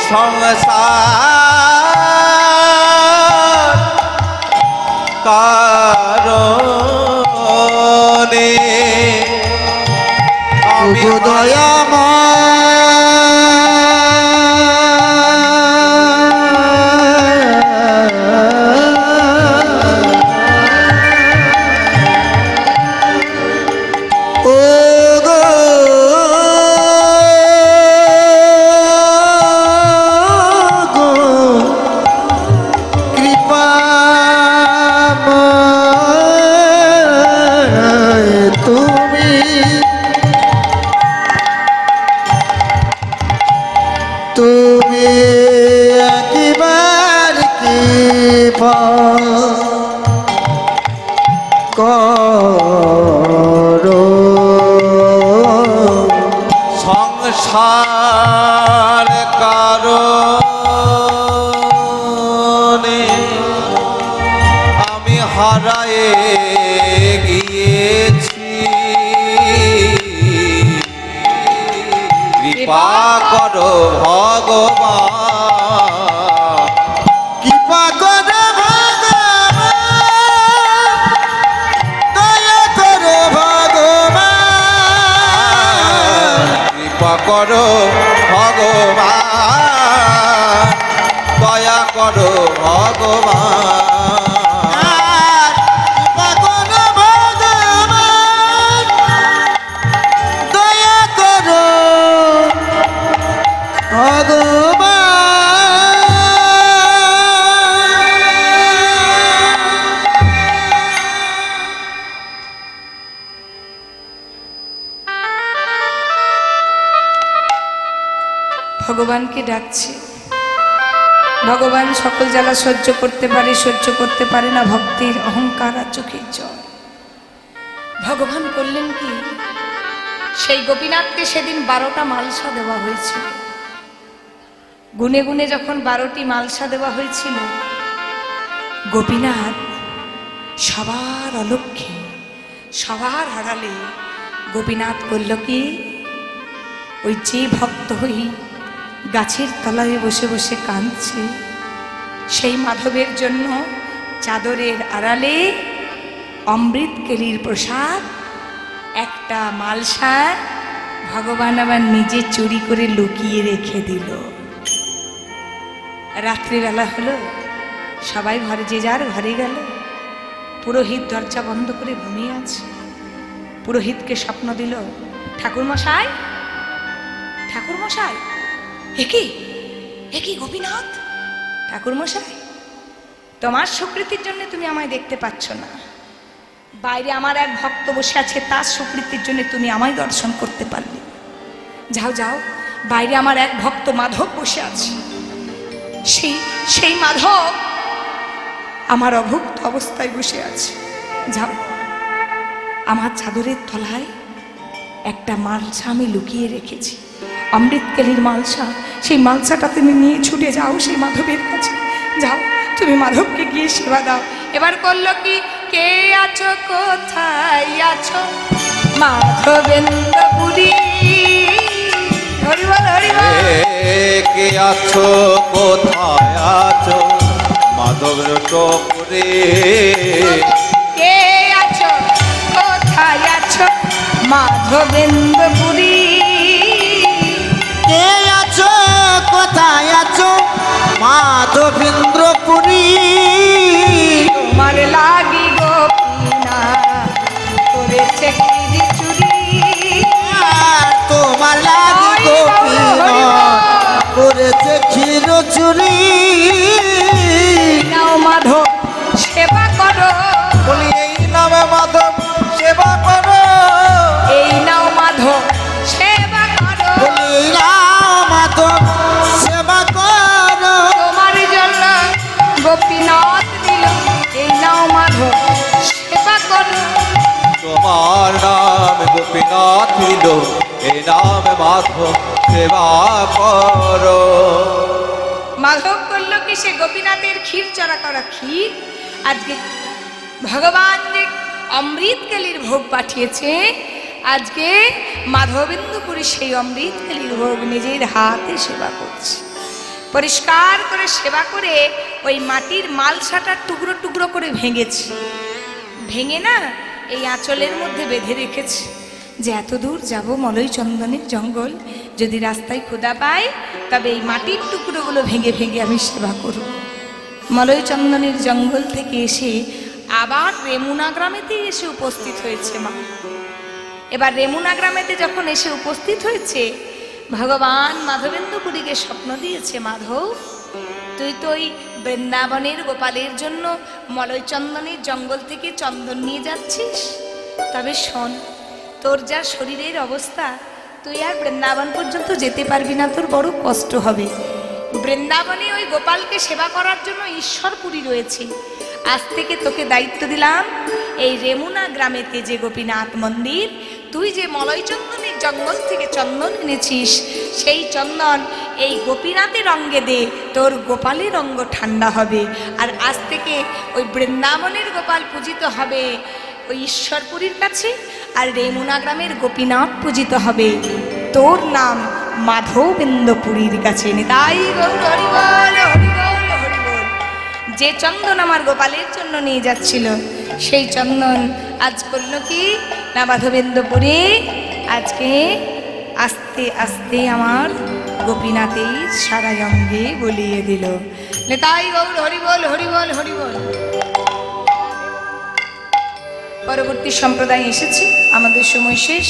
সংসার কারণে আমি সংসার কারণে আমি হারায়ে গিয়েছি, কৃপা করো ভগবান, কৃপা করো ভগবান, দয়া করো ভগবান, কৃপা করো ভগবান, দয়া করো ভগবান, কৃপা করো ভগবান, দয়া করো ভগবান। ভগবানকে ডাকছে। ভগবান সকল জ্বালা সহ্য করতে পারে, সহ্য করতে পারে না ভক্তির অহংকার আর চোখের জল। ভগবান করলেন কি, সেই গোপীনাথকে সেদিন 12টা মালসা দেওয়া হয়েছিল। গুনে গুনে যখন 12টি মালসা দেওয়া হয়েছিল, গোপীনাথ সবার অলক্ষ্যে সবার আড়ালে গোপীনাথ করল কি, ওই যে ভক্ত হই গাছের তলায় বসে বসে কাঁদছে, সেই মাধবের জন্য চাদরের আড়ালে অমৃত কেলির প্রসাদ একটা মালসা ভগবান আবার নিজে চুরি করে লুকিয়ে রেখে দিল। রাত্রিবেলা হলো, সবাই ঘরে যে যার ঘরে গেল। পুরোহিত দরজা বন্ধ করে ঘুমিয়ে আছে। পুরোহিতকে স্বপ্ন দিল, ঠাকুরমশাই, ঠাকুরমশাই, একি একি গোপীনাথ, ঠাকুরমশাই, তোমার স্বীকৃতির জন্য তুমি আমায় দেখতে পাচ্ছ না। বাইরে আমার এক ভক্ত বসে আছে, তার স্বীকৃতির জন্য তুমি আমায় দর্শন করতে পারলে। যাও যাও, বাইরে আমার এক ভক্ত মাধব বসে আছে, সেই মাধব আমার অভুক্ত অবস্থায় বসে আছে। যাও, আমার চাদরের তলায় একটা মালসা আমি লুকিয়ে রেখেছি, অমৃতকেলির মালসা। সেই মালসাটা তুমি নিয়ে ছুটে যাও সেই মাধবের কাছে। যাও, তুমি মাধবকে গিয়ে সেবা দাও। এবার করলো কি, কে আছো কোথায় আছো মাধবেন্দ্রপুরী, হরিবল হরিবল, কে আছো কোথায় আছো মাধবেন্দ্রপুরী, কে আছো কোথায় আছো মাধবেন্দ্রপুরী, কে আছো কোথায় আছো মাধবেন্দ্রপুরী, তোমার লাগি গোপীনাথ করেছে কি চুরি, তোমার লাগি গোপীনাথ করেছে ক্ষীর চুরি, নাও মাধব সেবা করো, বলি এই নামে মাধব সেবা করো, এই নাও মাধব সেবা করো, বলি এই নাম মাধব সেবা করো, তোমার জন্য গোপীনাথ দিল, এই নাও মাধব সেবা করো, তোমার নাম গোপীনাথ দিল, এই নাম মাধব সেবা করো। মাধব করলো কি, সে গোপীনাথের ক্ষীর চড়া করা ক্ষীর আজকে ভগবান যে অমৃতকেলির ভোগ পাঠিয়েছে, আজকে মাধবেন্দ্রপুরী সেই অমৃতকেলির ভোগ নিজের হাতে সেবা করছে। পরিষ্কার করে সেবা করে ওই মাটির মালসাটার টুকরো টুকরো করে ভেঙেছি, ভেঙে না এই আঁচলের মধ্যে বেঁধে রেখেছি যে এত দূর যাব মলয় চন্দনের জঙ্গল, যদি রাস্তায় ক্ষুধা পাই তবে এই মাটির টুকরোগুলো ভেঙে ভেঙে আমি সেবা করব। মলয় চন্দনের জঙ্গল থেকে এসে আবার রেমুনা গ্রামেতে এসে উপস্থিত হয়েছে মা। এবার রেমুনা গ্রামেতে যখন এসে উপস্থিত হয়েছে, ভগবান মাধবেন্দ্র পুরীকে স্বপ্ন দিয়েছে, মাধব তুই তো ওই বৃন্দাবনের গোপালের জন্য মলয় চন্দনের জঙ্গল থেকে চন্দন নিয়ে যাচ্ছিস, তবে শোন তোর যা শরীরের অবস্থা তুই আর বৃন্দাবন পর্যন্ত যেতে পারবি না, তোর বড় কষ্ট হবে। বৃন্দাবনে ওই গোপালকে সেবা করার জন্য ঈশ্বরপুরী রয়েছে। আজ থেকে তোকে দায়িত্ব দিলাম, এই রেমুনা গ্রামেতে যে গোপীনাথ মন্দির, তুই যে মলয় চন্দনের জঙ্গল থেকে চন্দন এনেছিস, সেই চন্দন এই গোপীনাথের অঙ্গে দে, তোর গোপালের অঙ্গ ঠান্ডা হবে। আর আজ থেকে ওই বৃন্দাবনের গোপাল পূজিত হবে ওই ঈশ্বরপুরীর কাছে, আর রেমুনা গ্রামের গোপীনাথ পূজিত হবে তোর নাম মাধবেন্দ্র পুরীর কাছে। নিতাই গৌর হরি বল, হরি বল, হরি বল। যে চন্দন আমার গোপালের জন্য নিয়ে যাচ্ছিল, সেই চন্দন আজ করল কি না মাধবেন্দ্র পুরী আজকে আস্তে আস্তে আমার গোপীনাথের সারা অঙ্গে বলিয়ে দিল। নিতাই গৌর হরি বল, হরি বল, হরি বল। পরবর্তী সম্প্রদায় এসেছে, আমাদের সময় শেষ,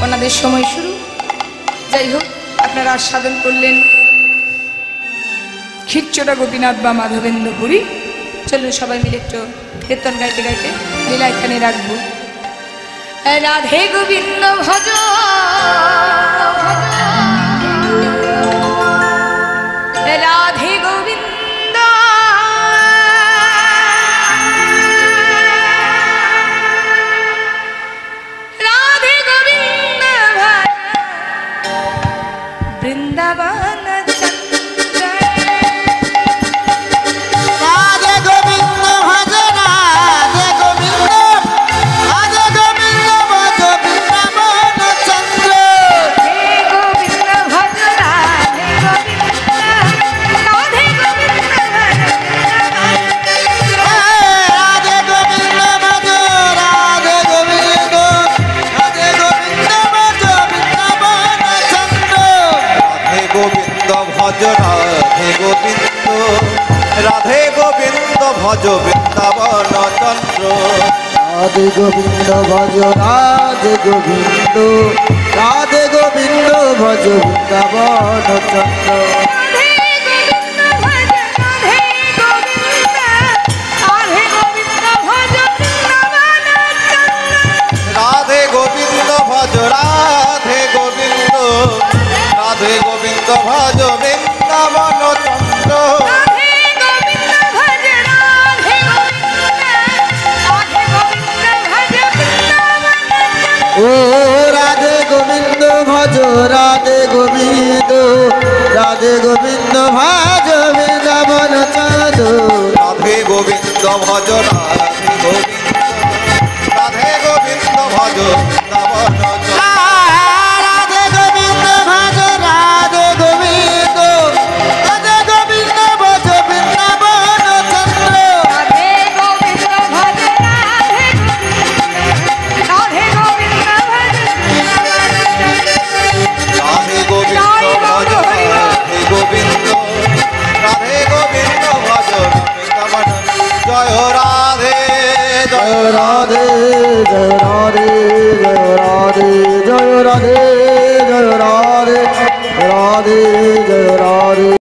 ওনাদের সময় শুরু। যাই হোক, আপনারা আস্বাদন করলেন ক্ষীরচোরা গোপীনাথ বা মাধবেন্দ্র পুরী। চলুন সবাই মিলে একটু কীর্তন গাইতে গাইতে লীলা এখানে রাখবো। রাধে গোবিন্দ ভজ, রাধে গোবিন্দ, রাধে গোবিন্দ ভজ, বৃন্দাবন চন্দ্র। রাধে গোবিন্দ ভজ, রাধে গোবিন্দ, রাধে গোবিন্দ ভজ বৃন্দাবন চন্দ্র। রাধে গোবিন্দ ভজ, রাধে গোবিন্দ, রাধে গোবিন্দ ভজ বৃন্দাবন। রাধে গোবিন্দ ভজ, রাধে গোবিন্দ, রাধে গোবিন্দ ভজ বৃন্দাবন চন্দ্র। রাধে গোবিন্দ ভজ, রাধে গোবিন্দ, রাধে গোবিন্দ ভজ বৃন্দাবন চন্দ্র। রাধে গোবিন্দ ভজ, রাধে গোবিন্দ, রাধে গোবিন্দ ভজ বৃন্দাবন চন্দ্র। রাধে গোবিন্দ ভজ, রাধে গোবিন্দ, রাধে গোবিন্দ ভজ বৃন্দাবন চন্দ্র। রাধে গোবিন্দ ভজ, রাধে গোবিন্দ, রাধে গোবিন্দ ভজ বৃন্দাবন চন্দ্র। রাধে গোবিন্দ ভজ, রাধে গোবিন্দ, রাধে গোবিন্দ ভজ বৃন্দাবন চন্দ্র। ও রাধে গোবিন্দ ভজ, রাধে গোবিন্দ, রাধে গোবিন্দ ভজ বৃন্দাবন চন্দ্র। রাধে গোবিন্দ ভজ, রাধে গোবিন্দ, রাধে গোবিন্দ ভজ বৃন্দাবন চন্দ্র। রাধে গোবিন্দ ভজ, রাধে গোবিন্দ, রাধে গোবিন্দ ভজ বৃন্দাবন চন্দ্র। রাধে গোবিন্দ ভজ, রাধে গোবিন্দ, রাধে গোবিন্দ ভজ বৃন্দাবন চন্দ্র। রাধে গোবিন্দ ভজ, রাধে গোবিন্দ, রাধে গোবিন্দ ভজ বৃন্দাবন। জয় রাধে, জয় রাধে, জয় রাধে, জয় রাধে, জয় রাধে, জয় রাধে, রাধে জয়